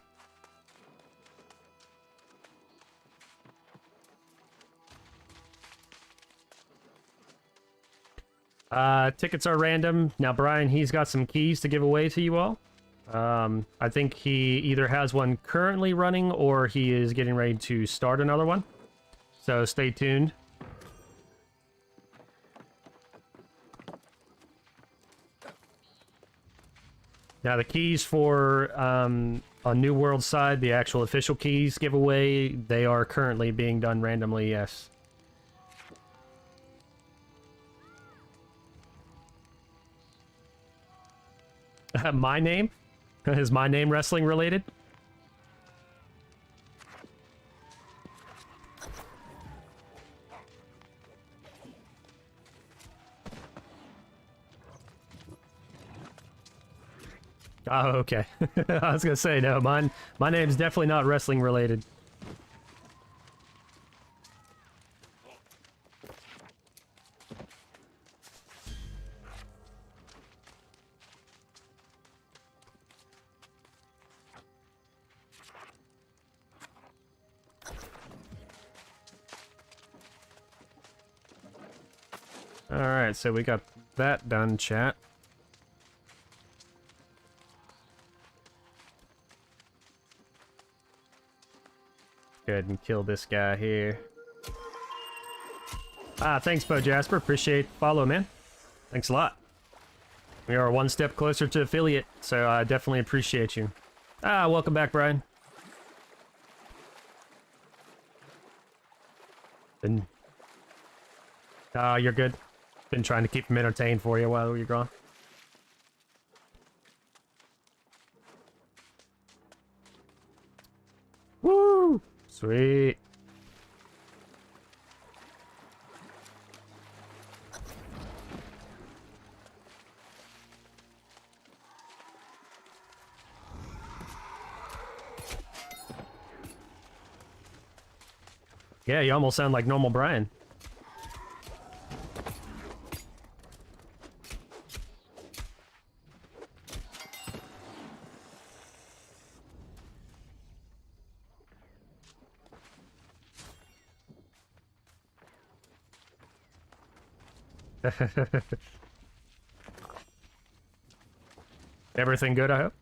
Tickets are random. Now, Brian, he's got some keys to give away to you all. I think he either has one currently running or he is getting ready to start another one. So stay tuned. Now, the keys for on New World side, the actual official keys giveaway, they are currently being done randomly, yes. My name? Is my name wrestling related? Oh, okay. I was gonna say, no, my name's definitely not wrestling related. Alright, so we got that done, chat. Go ahead and kill this guy here. Thanks, Bo Jasper. Appreciate the follow, man. Thanks a lot. We are 1 step closer to affiliate, so I definitely appreciate you. Welcome back, Brian. You're good. Been trying to keep him entertained for you while you're gone. Woo! Sweet. Yeah, you almost sound like normal Brian. Everything good, I hope?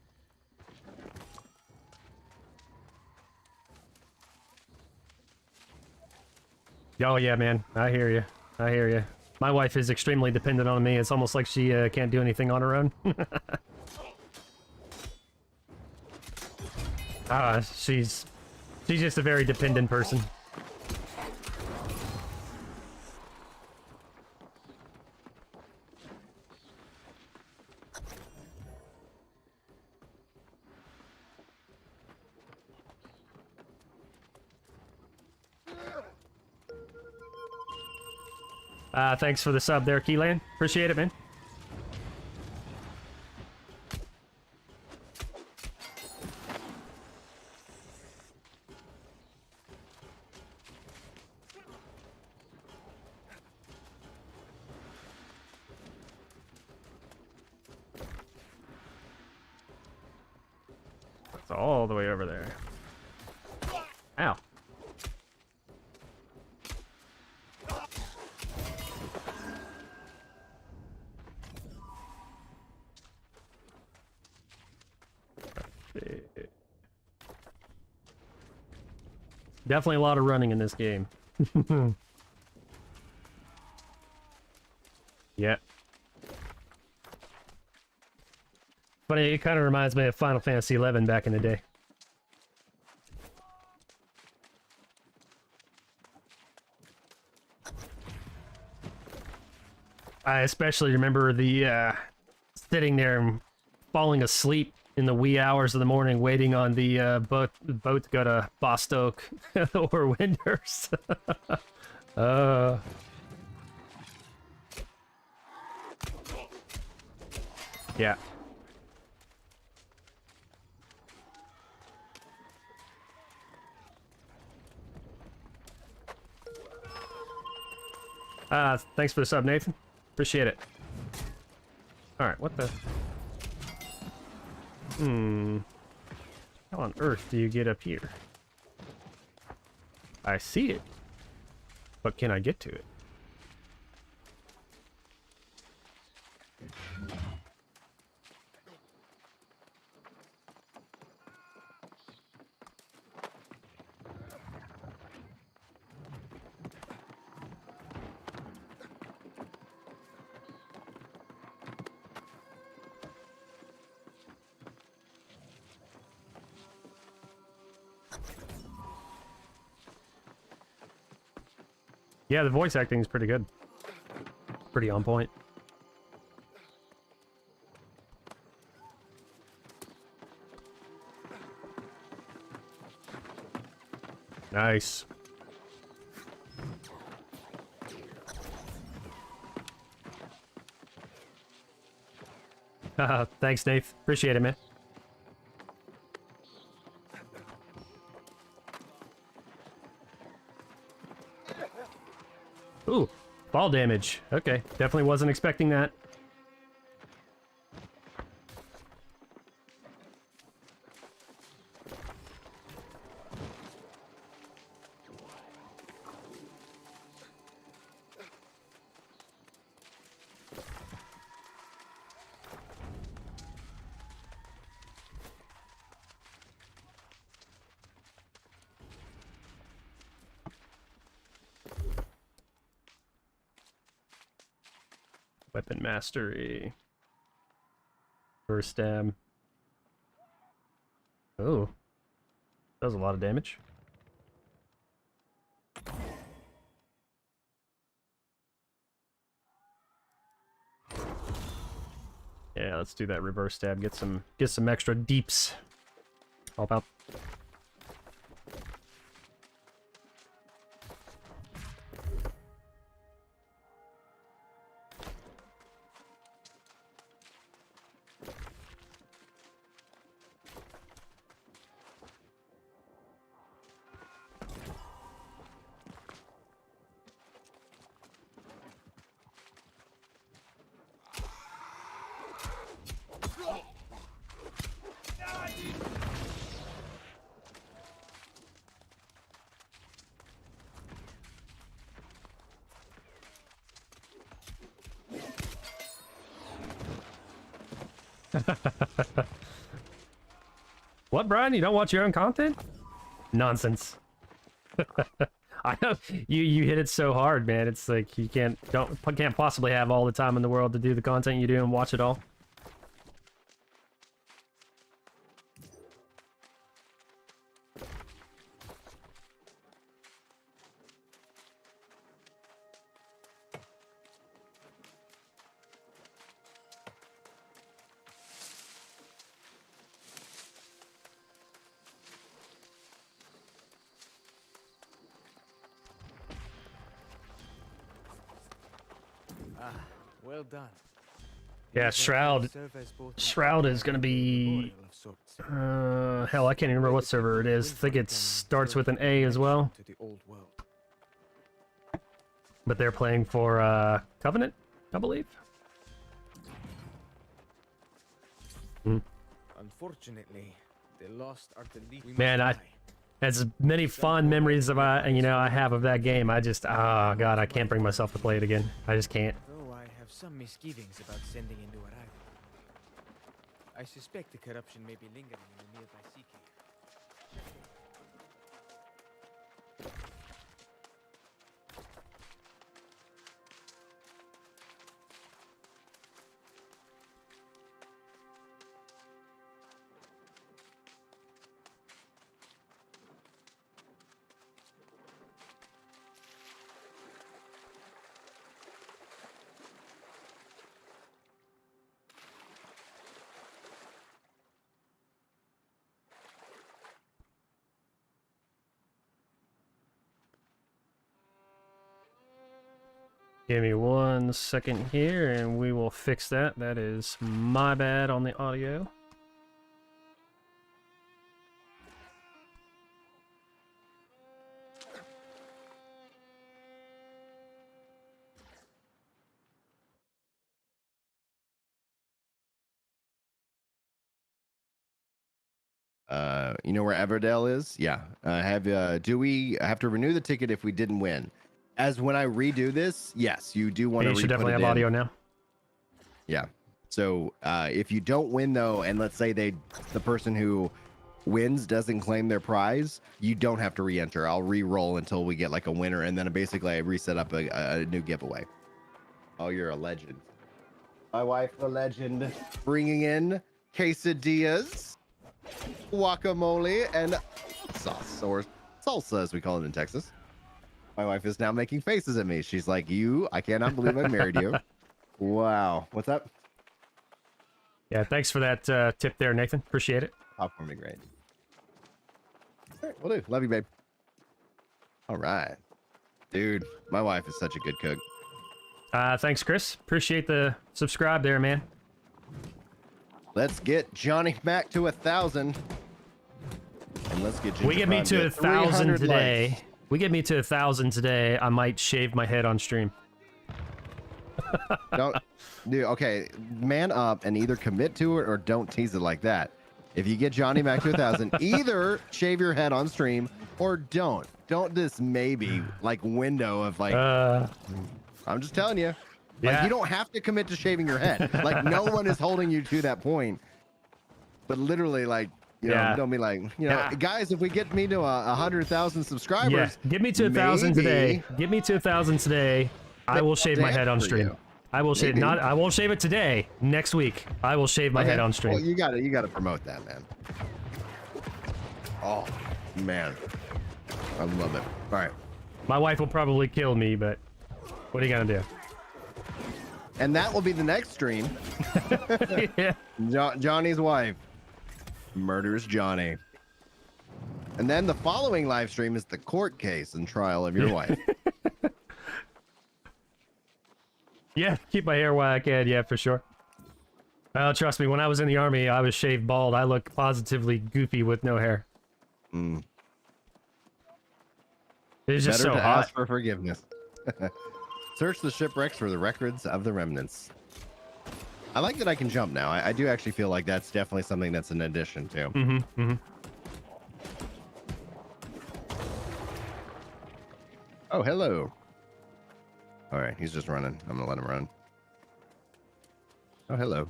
Oh yeah, man. I hear you. I hear you. My wife is extremely dependent on me. It's almost like she can't do anything on her own. She's just a very dependent person. Thanks for the sub there, Keylan. Appreciate it, man. It's all the way over there. Ow. Definitely a lot of running in this game. Yeah. Funny, it kind of reminds me of Final Fantasy XI back in the day. I especially remember the sitting there and falling asleep in the wee hours of the morning, waiting on the boat to go to Bostoke or Windhurst. Yeah. Thanks for the sub, Nathan. Appreciate it. Alright, what the... How on earth do you get up here? I see it. But can I get to it? Yeah, the voice acting is pretty good. Pretty on point. Nice. Thanks, Nate. Appreciate it, man. Ooh, fall damage. Okay, definitely wasn't expecting that. Weapon mastery. First stab. Oh. Does a lot of damage. Yeah, let's do that reverse stab. Get some extra deeps. All about. What, Brian? You don't watch your own content? Nonsense. I know you hit it so hard, man. It's like you can't possibly have all the time in the world to do the content you do and watch it all. Well done. Yeah, Shroud is gonna be hell, I can't even remember what server it is. I think it starts with an A as well. But they're playing for Covenant, I believe. Unfortunately, the lost are the least. Man, as many fond memories of I have of that game. I just oh god, I can't bring myself to play it again. I just can't. Though I have some misgivings about sending a new arrival. I suspect the corruption may be lingering in the nearby sea cave. Give me 1 second here and we will fix that. That is my bad on the audio. You know where Everdell is? Yeah. Do we have to renew the ticket if we didn't win? As when I redo this, yes, you do want You to. should definitely have audio now. Yeah. So if you don't win though, and let's say the person who wins doesn't claim their prize, you don't have to re-enter. I'll re-roll until we get like a winner, and then basically I reset up a new giveaway. Oh, you're a legend. My wife, a legend, bringing in quesadillas, guacamole, and sauce, or salsa as we call it in Texas. My wife is now making faces at me. She's like, I cannot believe I married you. Wow. What's up? Yeah, thanks for that tip there, Nathan. Appreciate it. Popcorn would be great. All right, will do. Love you, babe. All right. Dude, my wife is such a good cook. Thanks, Chris. Appreciate the subscribe there, man. Let's get Johnny Mac to 1,000. And let's get We get me to 1,000 today. Likes. We get me to 1,000 today. I might shave my head on stream. Don't, dude. Okay, man up and either commit to it or don't tease it like that. If you get Johnny Mac to 1,000, either shave your head on stream or don't. Don't this maybe like window of like. I'm just telling you. Like you don't have to commit to shaving your head. Like no one is holding you to that point. But literally, like. You know, don't be like, guys, if we get me to 100,000 subscribers. Get me to 1,000 today. Get me to 1,000 today. I will shave my head on stream. I will shave I won't shave it today. Next week, I will shave my head on stream. Well, you gotta promote that, man. Oh man. I love it. All right. My wife will probably kill me, but what are you gonna do? And that will be the next stream. Yeah. Johnny's wife murders Johnny. And then the following live stream is the court case and trial of your wife. Yeah, keep my hair while I can. Yeah, for sure. Trust me, when I was in the army, I was shaved bald. I look positively goofy with no hair. It's just Better so to hot. ask for forgiveness. Search the shipwrecks for the records of the remnants. I like that I can jump now. I do actually feel like that's definitely something that's an addition too. Oh, hello. All right, he's just running. I'm gonna let him run. Oh, hello.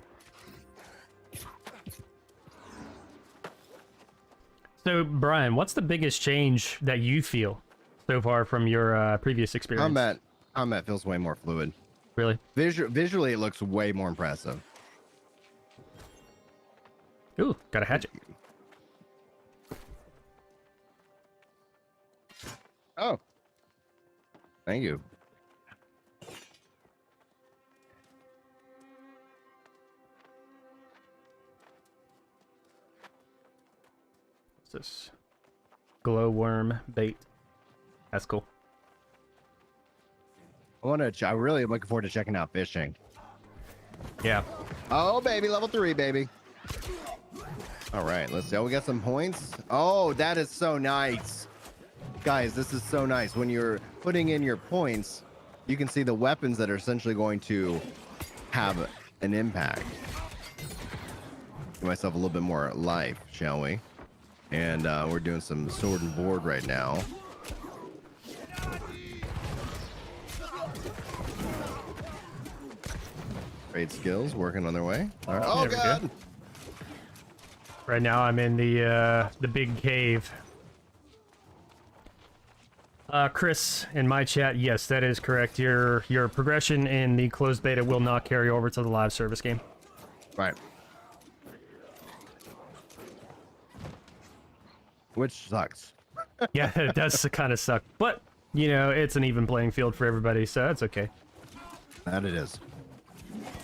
So, Brian, what's the biggest change that you feel so far from your previous experience? Combat feels way more fluid. Really? Visually, it looks way more impressive. Ooh, got a hatchet. Oh. Thank you. What's this? Glowworm bait. That's cool. I really am looking forward to checking out fishing. Yeah. Oh, baby, level 3, baby. All right, let's see. Oh, we got some points. Oh, that is so nice. Guys, this is so nice. When you're putting in your points, you can see the weapons that are essentially going to have an impact. Give myself a little bit more life, shall we? And we're doing some sword and board right now. Trade skills working on their way. All right. Oh, God. Right now I'm in the big cave. Chris, in my chat, yes, that is correct. Your progression in the closed beta will not carry over to the live service game. Right. Which sucks. Yeah, it does kind of suck. But, you know, it's an even playing field for everybody, so that's okay. That it is.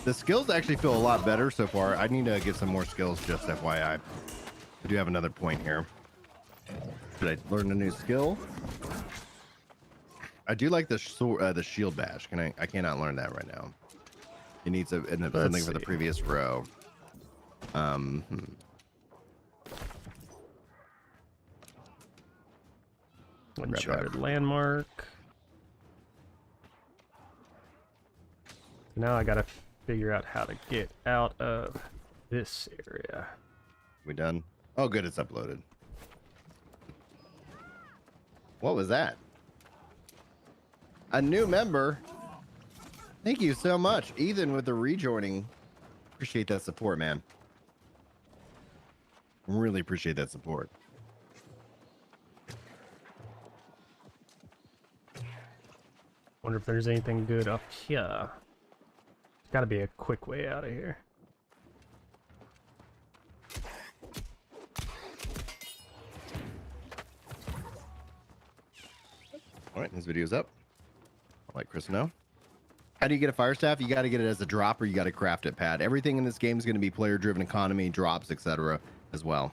The skills actually feel a lot better so far. I need to get some more skills, just FYI. I do have another point here. Should I learn a new skill? I do like the shield bash. I cannot learn that right now. It needs something for the see. previous row. Uncharted landmark. Now I gotta figure out how to get out of this area. We done? Oh, good. It's uploaded. What was that? A new member. Thank you so much, Ethan, with the rejoining. Appreciate that support, man. Really appreciate that support. Wonder if there's anything good up here. There's gotta be a quick way out of here. All right, this video's up. I'll let Chris know. How do you get a fire staff? You got to get it as a drop, or you got to craft it, Pat. Everything in this game is going to be player-driven economy, drops, etc. as well.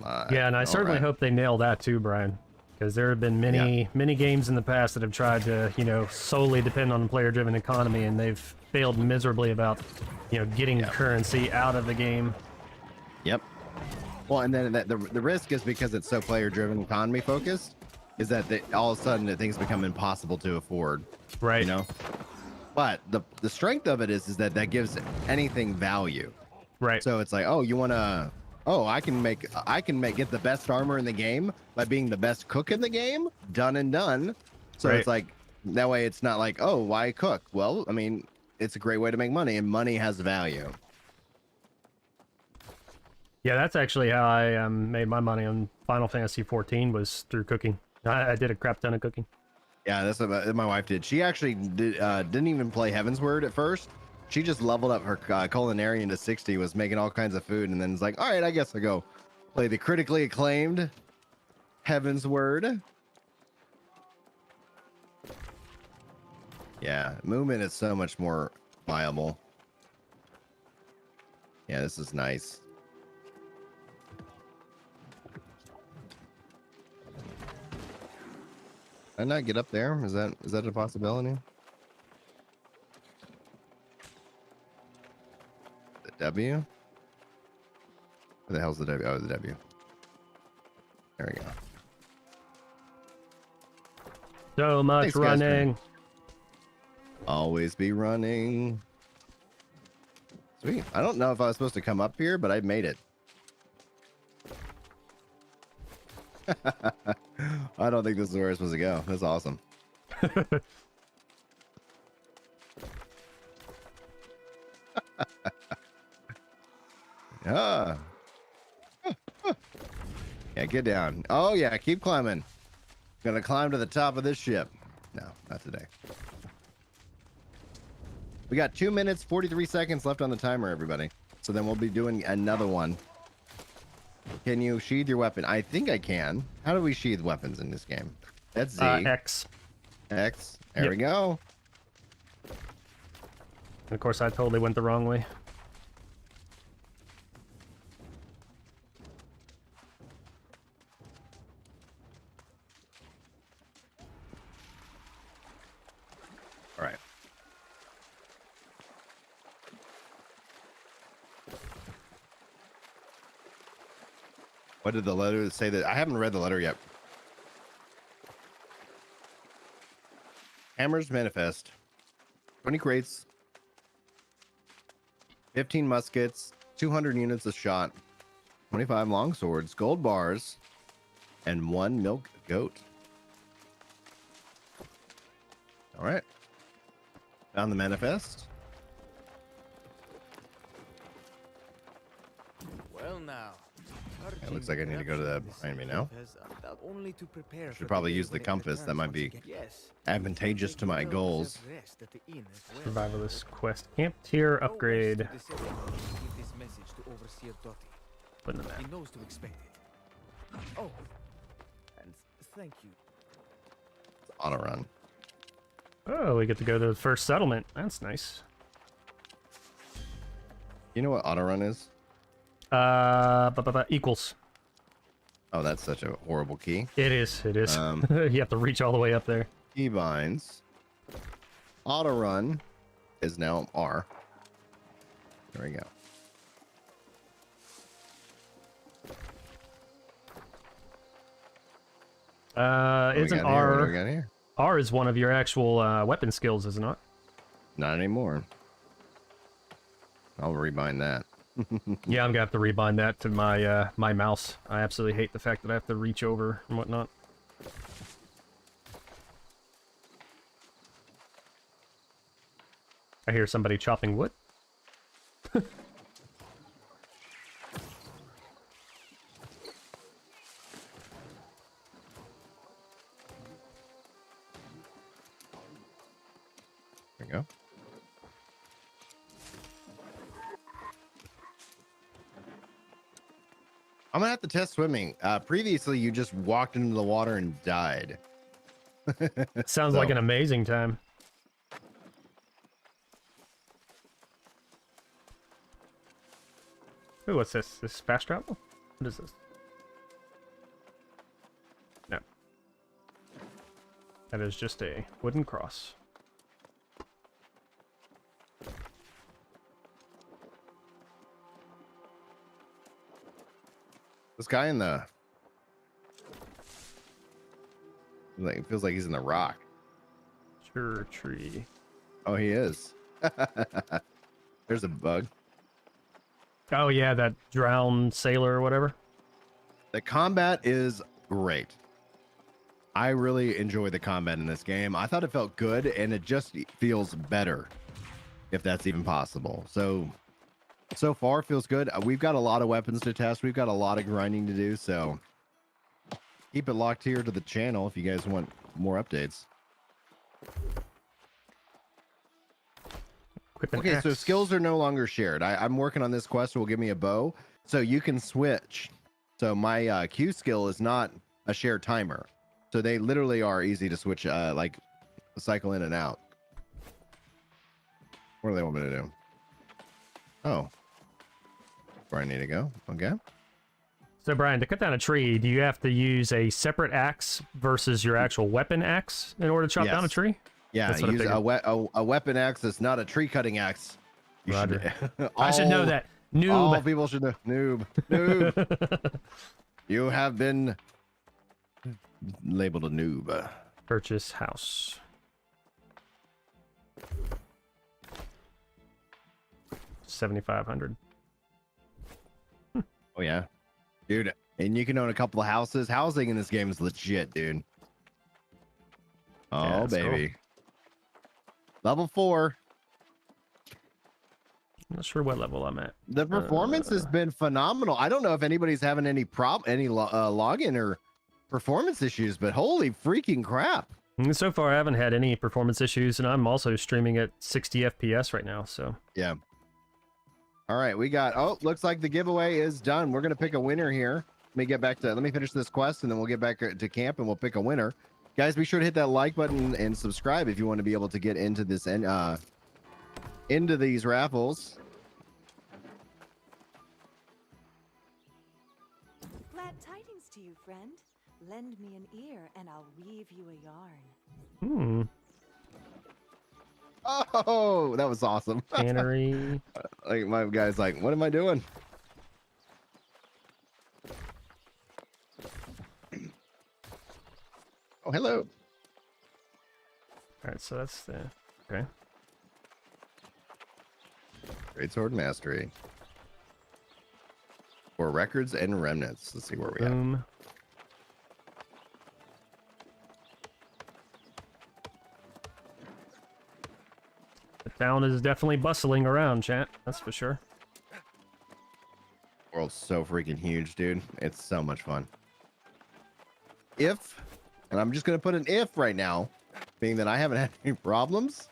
Yeah, and I certainly hope they nail that too, Brian. Because there have been many games in the past that have tried to, you know, solely depend on the player-driven economy, and they've failed miserably about, you know, getting currency out of the game. Yep. Well, and then the risk is because it's so player-driven, economy-focused, is that all of a sudden things become impossible to afford. Right. You know. But the strength of it is that gives anything value. Right. So it's like, oh, you want to. Oh, I can get the best armor in the game by being the best cook in the game. Done and done. So it's like that way. It's not like, oh, why cook? Well, I mean, it's a great way to make money, and money has value. Yeah, that's actually how I made my money on Final Fantasy 14 was through cooking. I did a crap ton of cooking. Yeah, that's what my wife did. She actually didn't even play Heavensward at first. She just leveled up her culinary into 60, was making all kinds of food, and then it's like, all right, I guess I'll go play the critically acclaimed Heavensward. Yeah, movement is so much more viable. Yeah, this is nice. Can I not get up there? Is that a possibility? The W? Where the hell's the W? Oh, the W. There we go. So much Thanks, guys, running. Always be running. Sweet. I don't know if I was supposed to come up here, but I made it. I don't think this is where I'm supposed to go. That's awesome. Yeah. Yeah, get down. Oh yeah, keep climbing. Gonna climb to the top of this ship. No, not today. We got 2 minutes, 43 seconds left on the timer, everybody. So then we'll be doing another one. Can you sheathe your weapon? I think I can. How do we sheathe weapons in this game? That's Z. X. X. There we go. And of course, I totally went the wrong way. All right. What did the letter say? That I haven't read the letter yet. Hammer's Manifest. 20 crates. 15 muskets. 200 units of shot. 25 long swords. Gold bars. And 1 milk goat. All right. Found the manifest. Well now. It looks like I need to go to that behind me now. Should probably use the compass. That might be advantageous to my goals. Survivalist quest. Camp tier upgrade. Put in the map. He knows to expect it. Oh, and thank you. Auto run. Oh, we get to go to the first settlement. That's nice. You know what auto run is? Equals. Oh, that's such a horrible key. It is. It is. Um, You have to reach all the way up there. Keybinds. Auto run is now R. There we go. What do we Isn't got here? What do we R got here? R is one of your actual weapon skills, is it not? Not anymore. I'll rebind that. Yeah, I'm gonna have to rebind that to my my mouse. I absolutely hate the fact that I have to reach over and whatnot. I hear somebody chopping wood. There we go. I'm gonna have to test swimming. Previously, you just walked into the water and died. Sounds like So- an amazing time. Ooh, what's this? This fast travel? What is this? No. That is just a wooden cross. This guy in the like it feels like he's in the rock. Sure tree. Oh, he is. There's a bug. Oh yeah, that drowned sailor or whatever. The combat is great. I really enjoy the combat in this game. I thought it felt good, and it just feels better, if that's even possible. So far feels good. We've got a lot of weapons to test. We've got a lot of grinding to do. So keep it locked here to the channel if you guys want more updates. Equip an Okay, so axe. skills are no longer shared. I'm working on this quest. Will give me a bow, so you can switch. So my Q skill is not a shared timer, so they literally are easy to switch, like cycle in and out. What do they want me to do? Oh, where I need to go? Okay. So Brian, to cut down a tree, do you have to use a separate axe versus your actual weapon axe in order to chop down a Yes. tree? Yeah, That's what I use figured. a weapon axe that's not a tree cutting axe. You Roger. should, I should know all- that. All Noob. people should know. Noob. You have been labeled a noob. Purchase house. $7,500. Oh yeah, dude. And you can own a couple of houses. Housing in this game is legit, dude. Oh Yeah, that's cool. baby. Level 4. I'm not sure what level I'm at. The performance has been phenomenal. I don't know if anybody's having any login or performance issues, but holy freaking crap. And so far, I haven't had any performance issues, and I'm also streaming at 60 FPS right now. So Yeah. All right, we got. Oh, looks like the giveaway is done. We're gonna pick a winner here. Let me finish this quest, and then we'll get back to camp and we'll pick a winner. Guys, be sure to hit that like button and subscribe if you want to be able to get into this and into these raffles. Glad tidings to you, friend. Lend me an ear, and I'll weave you a yarn. hmm. Oh, that was awesome. Tannery. Like my guy's like, what am I doing? Oh, hello. All right, so that's the okay. Great sword mastery. For records and remnants. Let's see where we at. Boom. The town is definitely bustling around, chat. That's for sure. World's so freaking huge, dude. It's so much fun. If, and I'm just gonna put an if right now, being that I haven't had any problems,